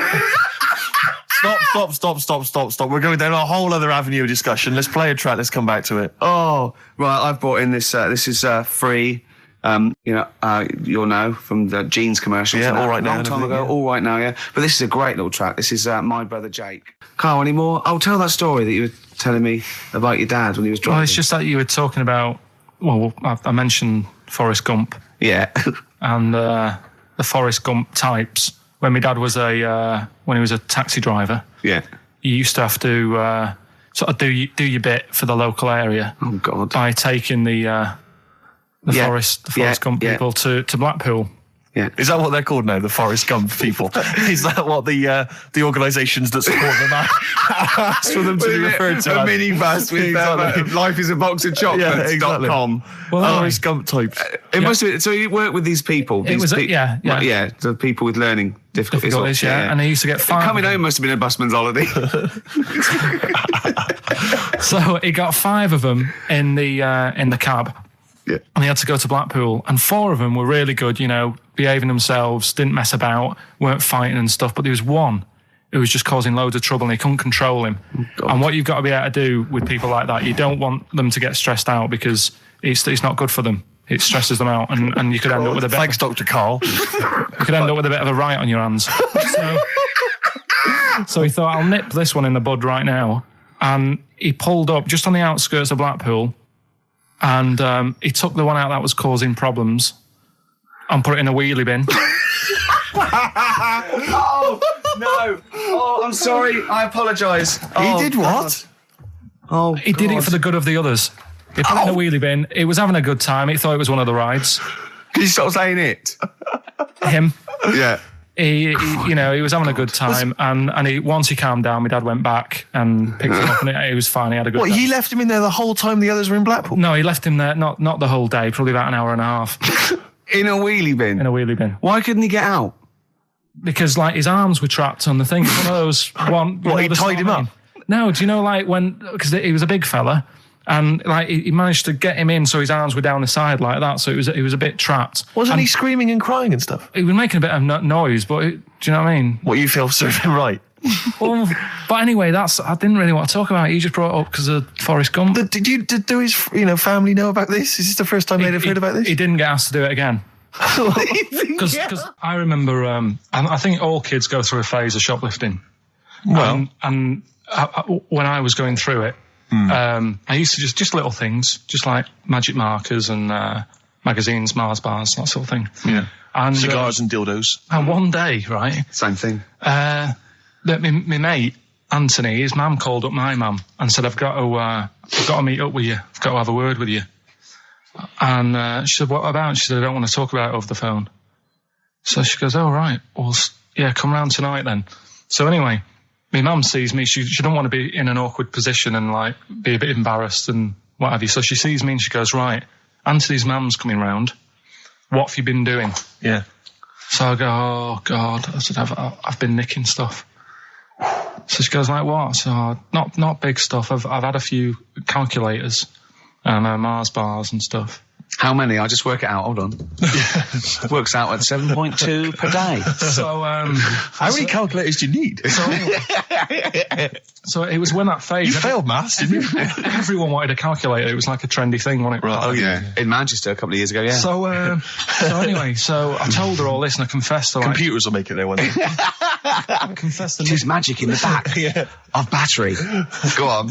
We're going down a whole other avenue of discussion. Let's play a track. Let's come back to it. Oh, right. I've brought in this. This is free. You'll know from the jeans commercials. Yeah, and All Right Now Long and time ago. everything, yeah. All Right Now, yeah. But this is a great little track. This is My Brother Jake. Carl, any more? I'll tell that story that you were telling me about your dad when he was driving. Well, it's just that you were talking about, well, I mentioned Forrest Gump Yeah. and the Forrest Gump types. When my dad was when he was a taxi driver, Yeah. you used to have to sort of do your bit for the local area Oh, God. by taking the Forrest Gump people to Blackpool. Yeah. Is that what they're called now? The Forrest Gump people? Is that what the organisations that support them ask for them to be referred to? A minibus with Exactly. life is a box of chocolates.com. Forrest Gump types. It must have been, so you work with these people. It was yeah. The people with learning difficulties. And they used to get five. Coming home must have been a busman's holiday. So he got 5 of them in the cab. Yeah. And he had to go to Blackpool, and 4 of them were really good, behaving themselves, didn't mess about, weren't fighting and stuff. But there was one who was just causing loads of trouble, and he couldn't control him. God. And what you've got to be able to do with people like that, you don't want them to get stressed out because it's not good for them. It stresses them out, and you could end up with a bit. Thanks, Dr. Carl. You could end up with a bit of a riot on your hands. So he thought, I'll nip this one in the bud right now. And he pulled up just on the outskirts of Blackpool, and he took the one out that was causing problems and put it in a wheelie bin. Oh, no. Oh, I'm sorry. I apologise. He did what? Oh, He did it for the good of the others. He put it in a wheelie bin. He was having a good time. He thought it was one of the rides. Can you stop saying it? Him. Yeah. He was having a good time, and once he calmed down, my dad went back and picked him up, and he was fine. He had a good What, time. he left him in there the whole time the others were in Blackpool? No, he left him there, not the whole day, probably about an hour and a half In a wheelie bin? in a wheelie bin. Why couldn't he get out? Because, like, his arms were trapped on the thing. It's one of those... What, he tied him up? No, do you know, like, because he was a big fella, and, like, he managed to get him in so his arms were down the side like that, so he was a bit trapped. Wasn't he screaming and crying and stuff? He was making a bit of noise, but... do you know what I mean? What, you feel served him right? Well, but anyway, I didn't really want to talk about it. You just brought it up because of Forrest Gump. Did his family know about this? Is this the first time they'd have heard about this? He didn't get asked to do it again. Because I remember, I think all kids go through a phase of shoplifting. Well, and when I was going through it, I used to just little things, just like magic markers and magazines, Mars bars, that sort of thing. Yeah. And cigars and dildos. And one day, right? Same thing. My mate Anthony, his mum called up my mum and said, "I've got to meet up with you. I've got to have a word with you." And she said, "What about?" She said, "I don't want to talk about it over the phone." So she goes, "Oh, right. Well, yeah, come round tonight then." So anyway, my mum sees me. She don't want to be in an awkward position and like be a bit embarrassed and what have you. So she sees me and she goes, "Right, Anthony's mum's coming round. What have you been doing?" Yeah. So I go, "Oh God!" I said, "I've been nicking stuff." So she goes, "Like what?" So not big stuff. I've had a few calculators and Mars bars and stuff. How many? I'll just work it out. Hold on. Works out at 7.2 per day. So how many calculators do you need? So it was when that phase. You failed maths, didn't you? Everyone wanted a calculator. It was like a trendy thing, wasn't it? Right. Oh yeah. In Manchester a couple of years ago. Yeah. So anyway, so I told her all this and I confessed to computers will make it there one day. I confessed to There's magic in the back of battery. Go on.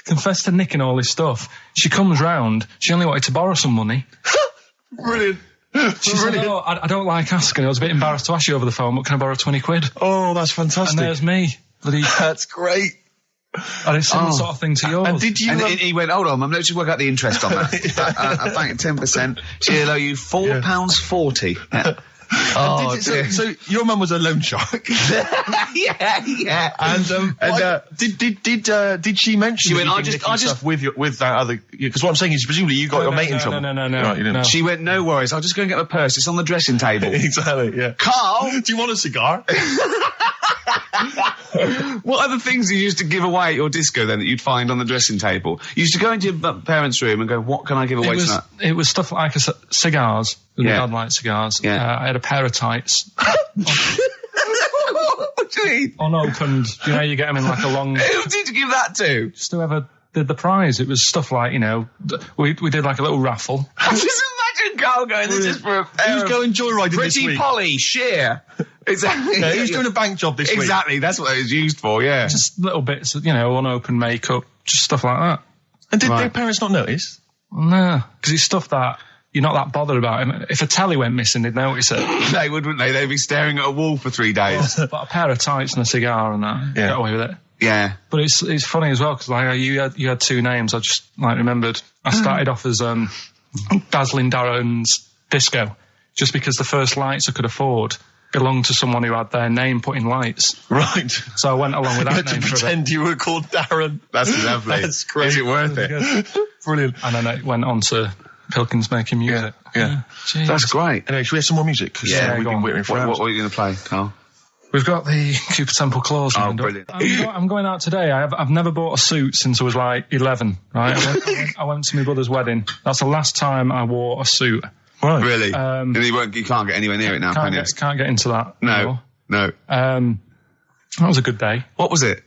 Confessed to nicking all this stuff. She comes round. She only wanted to borrow some money. Brilliant. She said, "Oh, I don't like asking. I was a bit embarrassed to ask you over the phone, but can I borrow 20 quid? Oh, that's fantastic. And there's me. That's great. And it's similar sort of thing to yours. And did you? And he went, "Hold on, let's just work out the interest on that. I bank 10%. She'll owe you £4.40. Yeah. Oh, so your mum was a loan shark. yeah. And did she mention? She went, I just with that other, because what I'm saying is presumably you got your mate in trouble. No. Right, you didn't. No. She went, "No worries, I'll just go and get my purse. It's on the dressing table." Exactly. Yeah. Carl, do you want a cigar? what other things you used to give away at your disco then that you'd find on the dressing table? You used to go into your parents' room and go, "What can I give away tonight?" It was stuff like cigars. Yeah. Dad liked cigars. Yeah. I had a pair of tights. What do you mean? Unopened. You know, you get them in like a long... Who did you give that to? Just whoever did the prize. It was stuff like, we did like a little raffle. Just imagine Carl going, "This is for a pair Who's of going joyriding this Pretty week? Polly, sheer." Exactly. Yeah, who's doing a bank job this week? Exactly, that's what it was used for, yeah. Just little bits of, unopened makeup. Just stuff like that. And did their parents not notice? No, because it's stuff that you're not that bothered about. If a telly went missing, they'd notice it. They would, wouldn't they? They'd be staring at a wall for 3 days. But a pair of tights and a cigar and that, get away with it. Yeah. But it's funny as well, because like you had 2 names. I just remembered. I started off as Dazzling Darren's Disco, just because the first lights I could afford belonged to someone who had their name put in lights. Right. So I went along with that you had name to for a bit. pretend you were called Darren. That's lovely. That's great. Is it worth it? Brilliant. And then it went on to Pilkington making music. Yeah. Jeez. That's great. Anyway, should we have some more music? Because Yeah, we've go been on. waiting for hours. What are you going to play, Carl? We've got the Cooper Temple Claws. Oh, lined up. brilliant. I'm going out today. I've never bought a suit since I was like 11, right? I went to my brother's wedding. That's the last time I wore a suit. Right. Really? And you can't get anywhere near it now, can you? Can't get into that. No. That was a good day. What was it?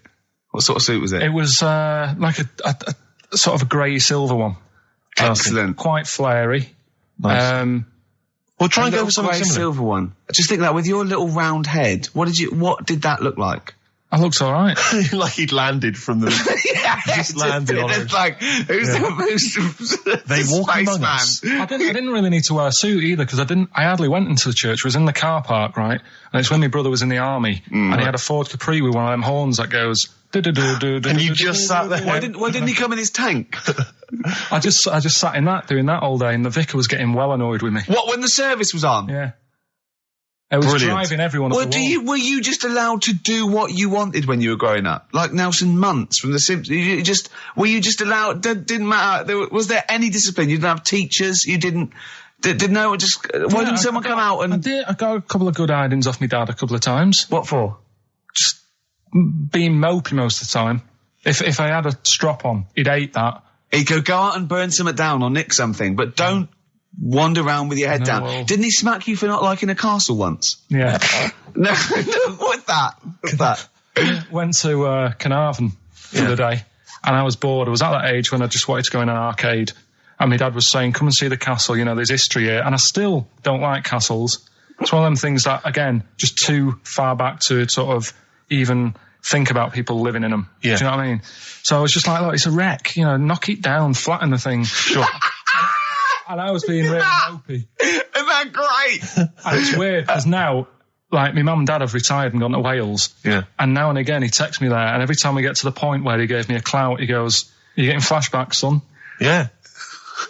What sort of suit was it? It was like a sort of a grey silver one. Excellent. Quite flary. Nice. We'll try and go for something grey similar. silver one. Just think that with your little round head, what did that look like? That looks all right. Like he'd landed from the... Just landed on It's her. like, who's the They walk among us. I didn't really need to wear a suit either because I hardly went into the church. I was in the car park, right? And it's when my brother was in the army and he had a Ford Capri with one of them horns that goes. And you just sat there. Why didn't he come in his tank? I just sat in that doing that all day, and the vicar was getting well annoyed with me. What, when the service was on? Yeah. I was Brilliant. driving everyone up the wall. Were you just allowed to do what you wanted when you were growing up? Like Nelson Muntz from The Simpsons? Were you just allowed, didn't matter, was there any discipline? You didn't have teachers, you didn't know, why didn't someone come out and... I got a couple of good hidings off my dad a couple of times. What for? Just being mopey most of the time. If I had a strop on, he'd hate that. He'd go out and burn something down or nick something, but don't wander around with your head down. Well. Didn't he smack you for not liking a castle once? Yeah. No, what's that? Went to Carnarvon the other day, and I was bored. I was at that age when I just wanted to go in an arcade, and my dad was saying, come and see the castle, there's history here, and I still don't like castles. It's one of them things that, again, just too far back to sort of even think about people living in them. Yeah. Do you know what I mean? So I was just like, look, it's a wreck, knock it down, flatten the thing. Sure. And I was being really mopey. Isn't that great? And it's weird, because now, like, my mum and dad have retired and gone to Wales. Yeah. And now and again, he texts me there, and every time we get to the point where he gave me a clout, he goes, "Are you getting flashbacks, son?" Yeah.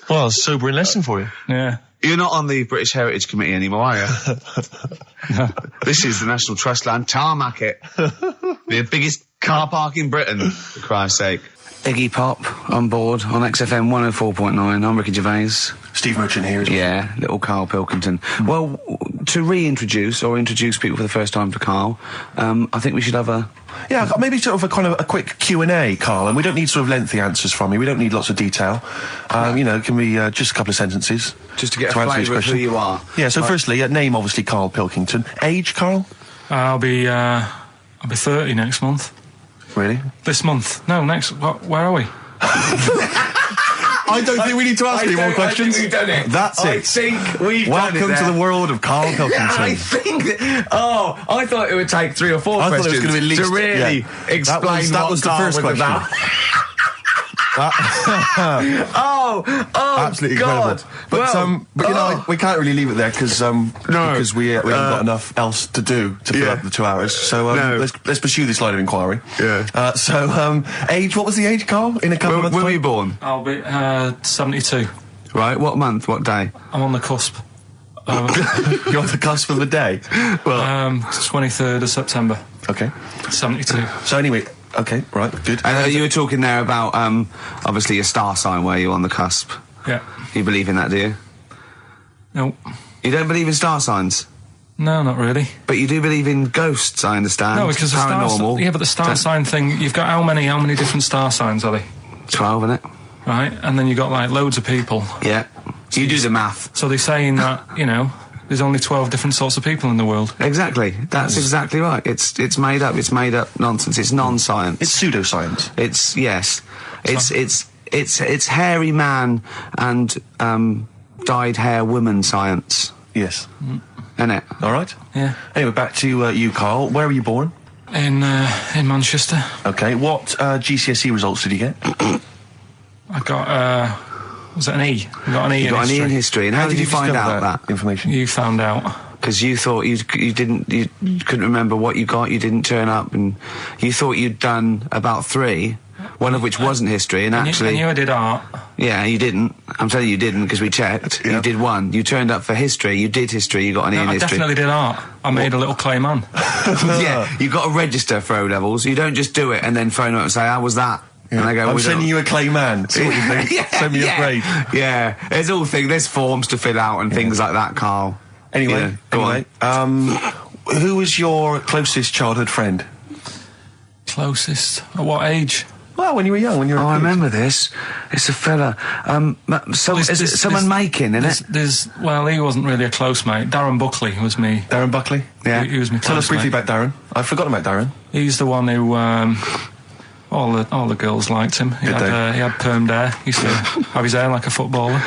Well, a sobering lesson for you. Yeah. You're not on the British Heritage Committee anymore, are you? This is the National Trust land. Tarmac it. The biggest car park in Britain, for Christ's sake. Iggy Pop on board on XFM 104.9. I'm Ricky Gervais. Steve Merchant here as well. Yeah, little Karl Pilkington. Well, to reintroduce or introduce people for the first time to Karl, I think we should have a... Yeah, maybe sort of a quick Q&A, Karl, and we don't need sort of lengthy answers from you. We don't need lots of detail. It can be just a couple of sentences. Just to get a flavour of who you are. Yeah, so firstly, name obviously Karl Pilkington. Age, Karl? I'll be 30 next month. Really? This month. No, next. Where are we? I don't think we need to ask any more questions. I think we've done it. That's I it. think we've done it. Welcome to the world of Karl Pilkington. I think I thought it would take 3 or 4 I thought it was questions gonna be at least- to really yeah. explain That what was the Karl first was question. about. Oh, Absolutely God. incredible. But we can't really leave it there because we haven't got enough else to do to fill up the 2 hours. So let's pursue this line of inquiry. Yeah. Age. What was the age, Karl? In a couple of months. When were you born? I'll be 72. Right. What month? What day? I'm on the cusp. You're on the cusp of the day. Well, 23rd of September. okay. 72. So anyway, okay, right, good. You were talking there about obviously your star sign, where you're on the cusp. Yeah. You believe in that, do you? No. You don't believe in star signs? No, not really. But you do believe in ghosts, I understand. No, because the star sign thing, you've got how many different star signs are they? 12, innit? Right? And then you've got like loads of people. Yeah. You do the math. So they're saying that, there's only 12 different sorts of people in the world. Exactly. That's exactly right. It's made up. It's made up nonsense. It's non-science. It's pseudoscience. It's hairy man and dyed hair woman science. Yes. Isn't it? All right. Yeah. Anyway, back to you, Karl. Where were you born? In Manchester. Okay. What GCSE results did you get? I got, was it an E? I got an E in Got an history. E in history. And how did you find discover out that? information? You found out. Because you thought you couldn't remember what you got, you didn't turn up, and you thought you'd done about 3, one of which wasn't history, and actually... I knew I did art. Yeah, you didn't. I'm telling you didn't, because we checked. Yeah. You did 1. You turned up for history, you did history, you got an E in I history. definitely did art. I made a little clay man. Yeah, you got to register for O-levels. You don't just do it and then phone up and say, how was that? Yeah. And I go, I'm sending you a clay man. See what you think. Send me a grade. Yeah, there's forms to fill out and things like that, Karl. Anyway, go on. Who was your closest childhood friend? Closest? At what age? Well, when you were young, when you were a I kid. remember this. It's a fella. Is it someone making, isn't it? Well, he wasn't really a close mate. Darren Buckley was me. Darren Buckley? Yeah. He was my Tell us close briefly mate. about Darren. I've forgotten about Darren. He's the one who, all the girls liked him. He had permed hair. He used to have his hair like a footballer.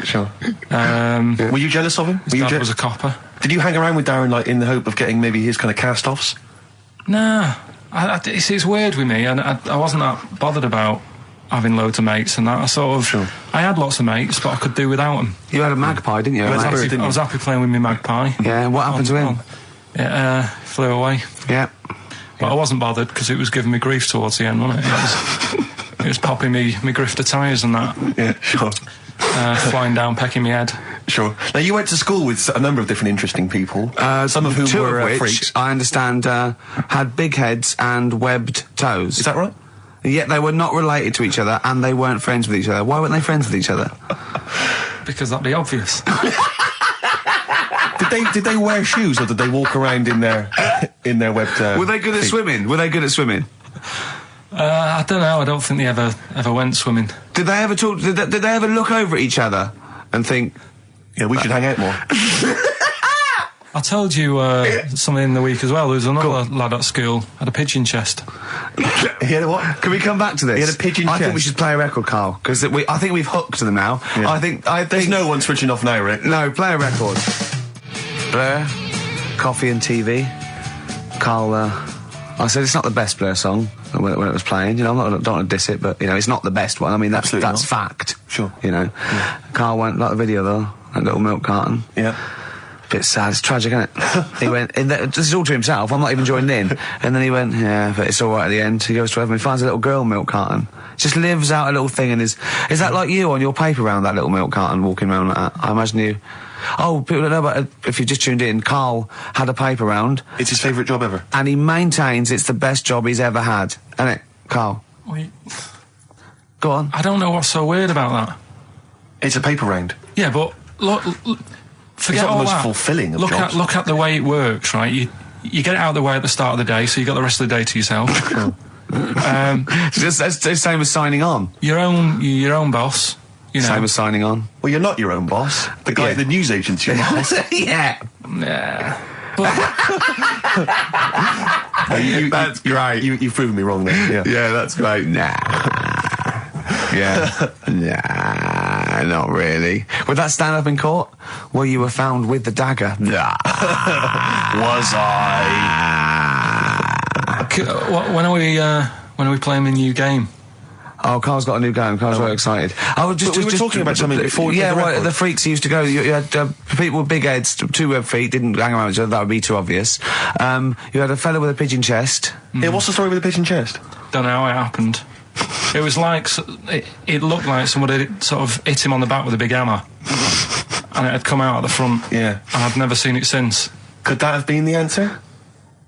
Sure. Were you jealous of him? His dad was a copper. Did you hang around with Darren, like, in the hope of getting maybe his kind of cast-offs? Nah. It's weird with me, and I wasn't that bothered about having loads of mates and that. I had lots of mates, but I could do without them. You had a magpie, didn't you? I was happy playing with my magpie. Yeah, and what happened to him? It flew away. Yeah. But I wasn't bothered because it was giving me grief towards the end, wasn't it? It was popping me grifter tyres and that. Yeah, sure. Flying down, pecking me head. Sure. Now, you went to school with a number of different interesting people, some of whom two were of which, freaks. I understand, had big heads and webbed toes. Is that right? Yet they were not related to each other, and they weren't friends with each other. Why weren't they friends with each other? Because that'd be obvious. Did they wear shoes, or did they walk around in their webbed? Were they good at swimming? Were they good at swimming? I don't know. I don't think they ever went swimming. Did they ever talk? Did they ever look over at each other and think, yeah, we should hang out more? I told you something in the week as well. There was another lad at school had a pigeon chest. He had a what? Can we come back to this? He had a pigeon chest. I think we should play a record, Karl, because I think we've hooked them now. Yeah. I think There's no one switching off now, Rick. No, play a record. Blur, Coffee and TV. Karl, I said it's not the best Blur song when it was playing. You know, I don't want to diss it, but you know, it's not the best one. I mean, that's fact. Sure. You know, Yeah. Karl went like the video though, that little milk carton. Yeah. Bit sad, it's tragic, isn't it? He went, this is all to himself, I'm not even joined in. And then he went, yeah, but it's alright at the end. He goes to heaven, he finds a little girl milk carton. Just lives out a little thing and is that like you on your paper round, that little milk carton, walking around like that? I imagine you. Oh, people don't know about it. If you just tuned in, Karl had a paper round. It's his favourite job ever. And he maintains it's the best job he's ever had. Isn't it, Karl? Wait. Go on. I don't know what's so weird about that. It's a paper round. Yeah, but look, forget it's not all the most that. fulfilling of jobs. Look at the way it works, right? You get it out of the way at the start of the day, so you got the rest of the day to yourself. It's the same as signing on. You're your own boss. You know. Same as signing on. Well, you're not your own boss. The guy at the news agent's your boss. Yeah. Yeah. That's great. You've proven me wrong there. Yeah. Yeah, that's great. Nah. Yeah. Nah, not really. Would that stand up in court? Where you were found with the dagger? Nah. Was I? When are we playing the new game? Oh, Karl's got a new game. Karl's very excited. I was we were talking about something before we played the record. The freaks used to go. You had people with big heads, two web feet, didn't hang around with each other. That would be too obvious. You had a fella with a pigeon chest. Yeah, what's the story with the pigeon chest? Don't know how it happened. It was like it looked like somebody sort of hit him on the back with a big hammer, and it had come out at the front. Yeah, and I've never seen it since. Could that have been the answer?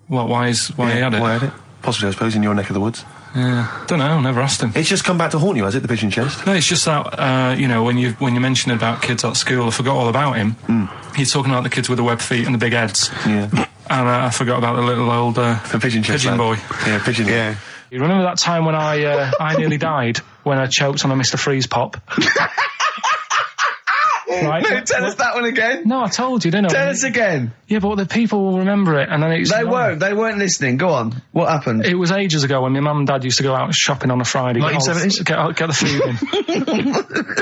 What? Why he had it? Why had it? Possibly, I suppose, in your neck of the woods. Yeah, don't know. Never asked him. It's just come back to haunt you, has it? The pigeon chest? No, it's just that you know, when you mentioned about kids at school, I forgot all about him. He's talking about the kids with the webbed feet and the big heads. Yeah, and I forgot about the little old the pigeon boy. Yeah, pigeon. Yeah. You remember that time when I nearly died when I choked on a Mr. Freeze pop? Right? No, tell us that one again. No, I told you, didn't I? Tell us again. Yeah, but the people will remember it, and then it's... They weren't listening. Go on. What happened? It was ages ago when my mum and dad used to go out shopping on a Friday. 1970s? Get the food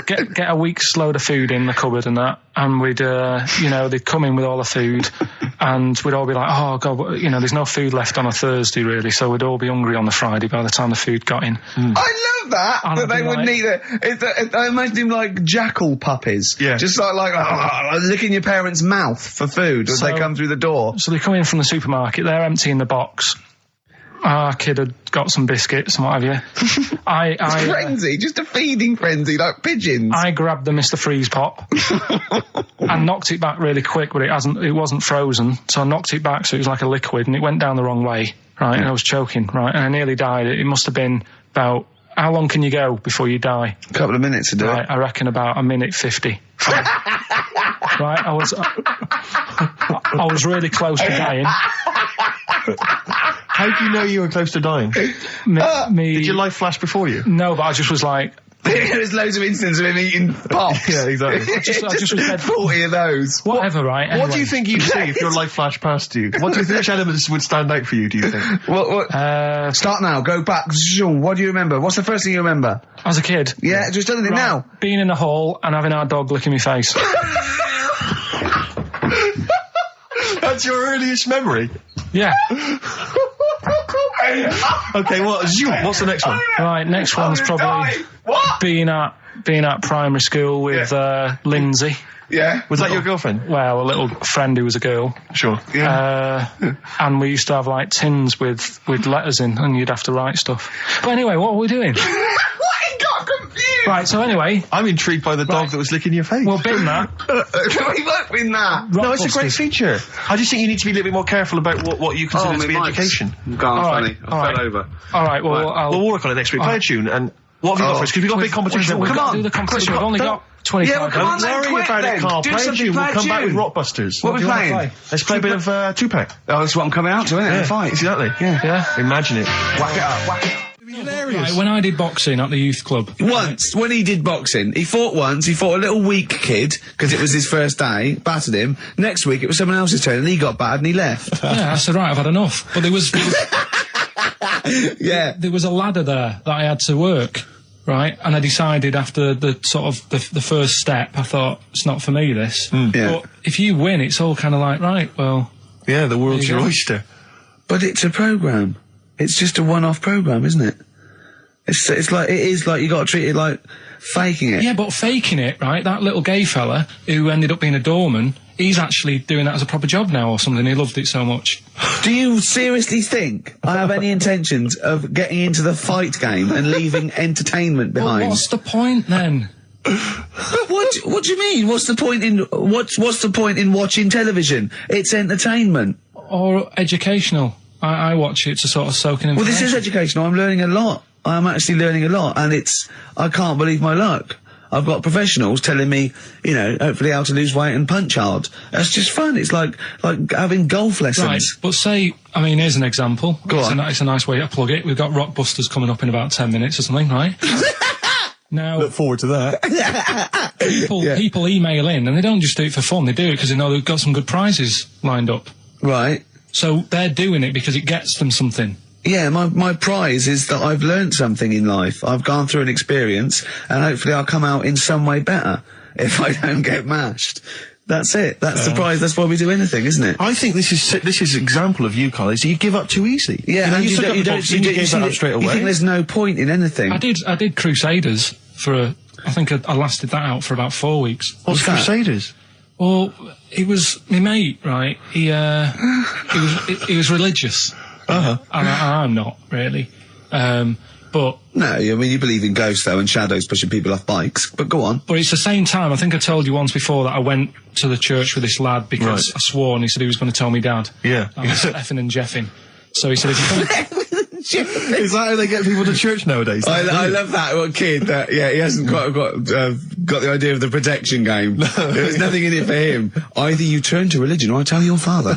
in. get a week's load of food in the cupboard and that, and we'd, they'd come in with all the food, and we'd all be like, oh, God, there's no food left on a Thursday, really, so we'd all be hungry on the Friday by the time the food got in. I love that, and that they wouldn't eat it. I imagine him like jackal puppies. Yeah. Just like licking your parents' mouth for food as they come through the door. So they come in from the supermarket, they're emptying the box. Our kid had got some biscuits and what have you. Frenzy, just a feeding frenzy, like pigeons. I grabbed the Mr. Freeze pop and knocked it back really quick, but it wasn't frozen, so I knocked it back so it was like a liquid, and it went down the wrong way, right, and I was choking, right, and I nearly died. It must have been about... How long can you go before you die? A couple of minutes to do it. I reckon about 1:50. Right, I was really close to dying. How do you know you were close to dying? Did your life flash before you? No, but I just was like... There's loads of instances of him eating pops. Yeah, exactly. I just was dead. 40 of those. Whatever, right? Anyway. What do you think you'd see if your life flashed past you? What do you think, which elements would stand out for you, do you think? Start now, go back. What do you remember? What's the first thing you remember? As a kid? Yeah, just anything now. Being in the hall and having our dog licking my face. That's your earliest memory? Yeah. Okay, what's the next one? Right, next one's probably being at primary school with Lindsay. Yeah. Was that your girlfriend? Well, a little friend who was a girl. Sure. Yeah. And we used to have like tins with letters in, and you'd have to write stuff. But anyway, what were we doing? What? He got confused. Right, so anyway, I'm intrigued by the dog that was licking your face. well, bin that. We won't win that. No, it's a great Rockbusters. feature. I just think you need to be a little bit more careful about what you consider to be education. Gone All funny. right, I all fell right. over. All right, well, Well, we'll work on it next week. Play a tune, and what have you got for us? Because we've got a big competition. We've Come got on. to do the competition. We've only got 25 Yeah, well, come on minutes. then, Don't worry quick about then. it, Karl. Do Play a something, tune. play We'll a come back with tune. Rockbusters. What are we do you wanna playing? play? Let's play a bit of two-pack. Oh, that's what I'm coming out to, isn't it? The fight. Exactly. Yeah. Imagine it. Whack it up, whack it up. Right, when I did boxing at the youth club, Once, when he did boxing, he fought once, he fought a little weak kid, because it was his first day, battered him. Next week, it was someone else's turn, and he got battered and he left. yeah, I said, right, I've had enough. But there was Yeah. there was a ladder there that I had to work, right? And I decided after the sort of the first step, I thought, it's not for me, this. Yeah. But if you win, it's all kind of like, right, well, Yeah, the world's There you your go. oyster. But it's a programme. It's just a one-off programme, isn't it? It's like, it is like, you got to treat it like faking it. yeah, but faking it, right? That little gay fella who ended up being a doorman, he's actually doing that as a proper job now or something. He loved it so much. Do you seriously think I have any intentions of getting into the fight game and leaving entertainment Well, behind? what's the point then? What do you mean? What's the point in watching television? It's entertainment. Or educational? I watch it to sort of soak in Well, information. this is educational. I'm learning a lot. I'm actually learning a lot, and I can't believe my luck. I've got professionals telling me, hopefully how to lose weight and punch hard. That's just fun. It's like having golf lessons. Right, but say, I mean, here's an example. Go on. It's a nice way to plug it. We've got Rockbusters coming up in about 10 minutes or something, right? Now, Look forward to that. people email in, and they don't just do it for fun. They do it because they know they've got some good prizes lined up. Right. So they're doing it because it gets them something. Yeah, my prize is that I've learned something in life. I've gone through an experience, and hopefully I'll come out in some way better if I don't get mashed. That's it. That's the prize. That's why we do anything, isn't it? I think this is an example of you, Karl, is you give up too easy. Yeah, and you took up the boxing, you gave that up straight You think away. there's no point in anything? I did Crusaders for I think I lasted that out for about 4 weeks. What's What's that? Crusaders? Well, it was my mate, right? He was religious. Uh-huh. And I'm not really. But No, I mean, you believe in ghosts, though, and shadows pushing people off bikes. But go on. it's the same time. I think I told you once before that I went to the church with this lad because Right. I swore, and he said he was going to tell me dad. Yeah. I was effing and jeffing. So he said, if you come, Is that how they get people to church nowadays? I love that little kid that, he hasn't quite got the idea of the protection game. There's nothing in it for him. Either you turn to religion or I tell your father.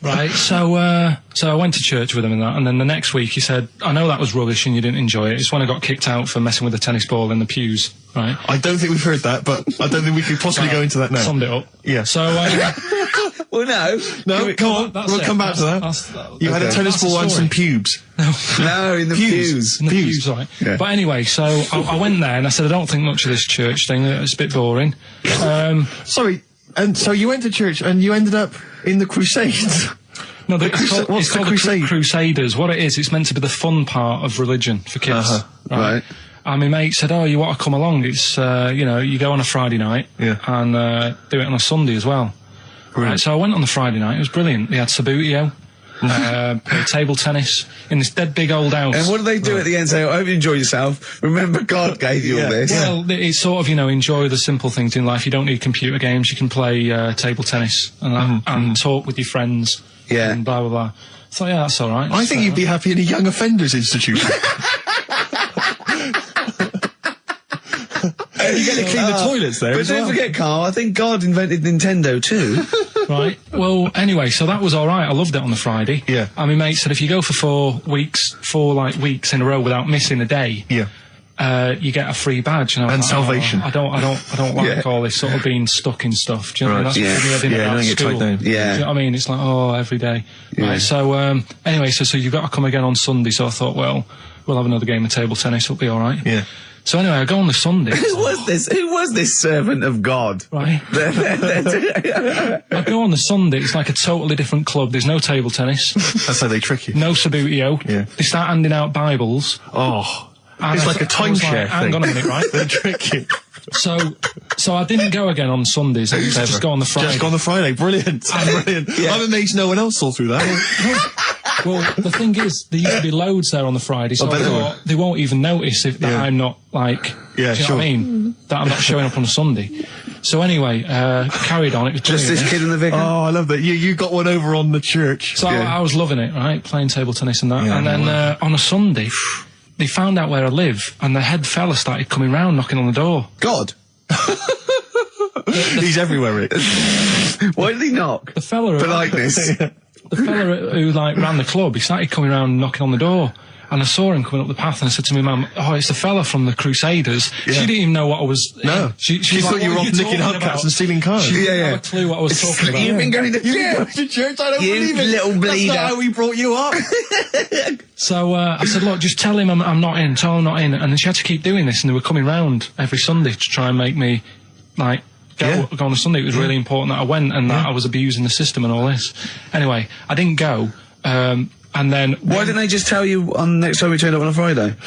right? So I went to church with him and that, and then the next week he said, I know that was rubbish and you didn't enjoy it. It's when I got kicked out for messing with a tennis ball in the pews, right? I don't think we've heard that, but I don't think we could possibly go into that now. Summed it up. Yeah. So Well, no. No, come on. that's We'll it. come back to that. You had a Okay. tennis That's the ball and some story. pubes. No, in the pews. in the pews, right? Yeah. But anyway, so I went there and I said, I don't think much of this church thing. It's a bit boring. Sorry, and so you went to church and you ended up in the Crusades. No, What's it's the called crusade? Crusaders. What it is, it's meant to be the fun part of religion for kids. Uh-huh. Right. And my mate said, oh, you want to come along? It's, you go on a Friday night Yeah. and do it on a Sunday as well. Right, so I went on the Friday night. It was brilliant. They had Sabutio, played table tennis in this dead big old house. And what do they do at the end? Say, I hope you enjoy yourself. Remember, God gave you all this. Well, it's sort of, enjoy the simple things in life. You don't need computer games. You can play table tennis and talk with your friends. Yeah. And blah, blah, blah. So, yeah, that's all right. I think you'd be happy in a young offenders institution. You get to clean the toilets there But as don't well. forget, Carl, I think God invented Nintendo too. Right. Well, anyway, so that was all right. I loved it on the Friday. Yeah. And my mate said if you go for 4 weeks in a row without missing a day, Yeah. you get a free badge. And, I was And like, salvation. I don't like Yeah. all this sort of being stuck in stuff. Do you know what I Right. mean? That's Yeah. what we had Yeah, about don't get school. tied down. Do you know what I mean? It's like, every day. Yeah. Right. So, anyway, so you've got to come again on Sunday. So I thought, well, we'll have another game of table tennis. It'll be all right. Yeah. So anyway, I go on the Sunday. Who was this servant of God? Right. I go on the Sunday. It's like a totally different club. There's no table tennis. That's how they trick you. No Sabutio. Yeah. They start handing out Bibles. Oh. And It's like a timeshare Hang thing. on a minute, right? They trick you. So I didn't go again on Sundays. I used to just go on the Friday. Just go on the Friday. Brilliant. Brilliant. I'm amazed no one else saw through that. Well, the thing is, there used to be loads there on the Friday, so I thought they won't even notice that I'm not, like, Yeah, do you know what I mean? That I'm not showing up on a Sunday. So anyway, carried on. It was Just this kid in the vicar? Oh, I love that. You got one over on the church. So I was loving it, right? Playing table tennis and that. Yeah, and then on a Sunday, they found out where I live, and the head fella started coming round, knocking on the door. God. He's everywhere, Rick. Why did he knock? The fella... Politeness. The fella who like ran the club, he started coming around knocking on the door, and I saw him coming up the path, and I said to my mum, "Oh, it's the fella from the Crusaders." Yeah. She didn't even know what I was. No, she thought like, you were off nicking hubcaps and stealing cars. She didn't have a clue what I was talking about. You've been going to church. I don't believe it. Little bleeder. That's not how we brought you up. So I said, "Look, just tell him I'm not in. Tell him I'm not in." And then she had to keep doing this, and they were coming round every Sunday to try and make me like. Go on a Sunday. It was really important that I went and that I was abusing the system and all this. Anyway, I didn't go. And then... Why didn't they just tell you on next time we turned up on a Friday?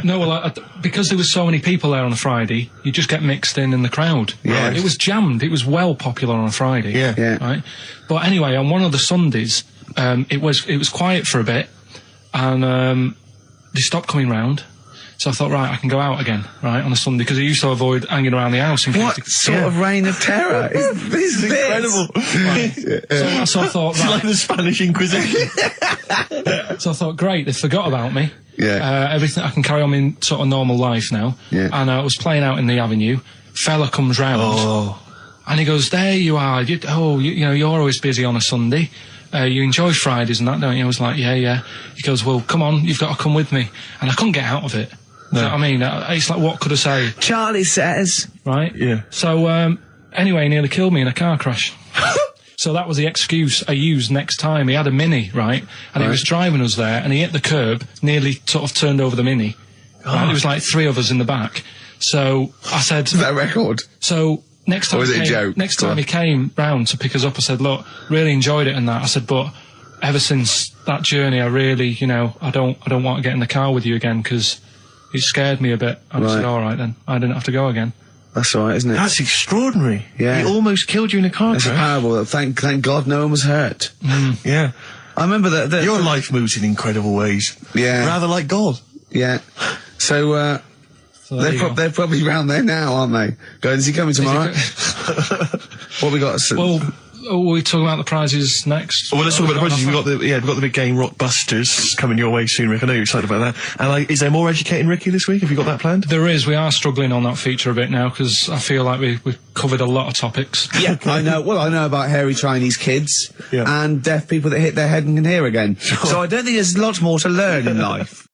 No, well, because there was so many people there on a Friday, you just get mixed in the crowd. Yeah. It was jammed. It was well popular on a Friday. Yeah. Right? But anyway, on one of the Sundays, it was quiet for a bit, and they stopped coming round. So I thought, right, I can go out again, right, on a Sunday, because I used to avoid hanging around the house. What sort of reign of terror is this? Incredible. Right. So I thought, It's like the Spanish Inquisition. So I thought, great, they forgot about me. Yeah. Everything, I can carry on in sort of normal life now. Yeah. And I was playing out in the avenue. Fella comes round. Oh. And he goes, there you are. You know, you're always busy on a Sunday. You enjoy Fridays and that, don't you? I was like, yeah. He goes, well, come on, you've got to come with me. And I couldn't get out of it. No. You know what I mean? It's like, what could I say? Charlie says. Right? Yeah. So, anyway, he nearly killed me in a car crash. So that was the excuse I used next time. He had a Mini, right? And he was driving us there, and he hit the curb, nearly sort of turned over the Mini. Right? There was like 3 of us in the back. So I said... Is that a record? So next time, he came round to pick us up, I said, look, really enjoyed it and that. I said, but ever since that journey, I really, I don't want to get in the car with you again, because it scared me a bit. And I said, all right then, I didn't have to go again. That's all right, isn't it? That's extraordinary. Yeah. He almost killed you in a car crash. It's parable. Thank God no one was hurt. Yeah. I remember that... Your life moves in incredible ways. Yeah. Rather like God. Yeah. So, they're probably round there now, aren't they? Is he coming tomorrow? What we got? Well, are we talking about the prizes next? Well, let's talk about the prizes. We've got the big game Rockbusters coming your way soon, Rick. I know you're excited about that. And is there more Educating Ricky this week? Have you got that planned? There is. We are struggling on that feature a bit now, because I feel like we've covered a lot of topics. Yeah, I know. Well, I know about hairy Chinese kids and deaf people that hit their head and can hear again. So I don't think there's lots more to learn in life.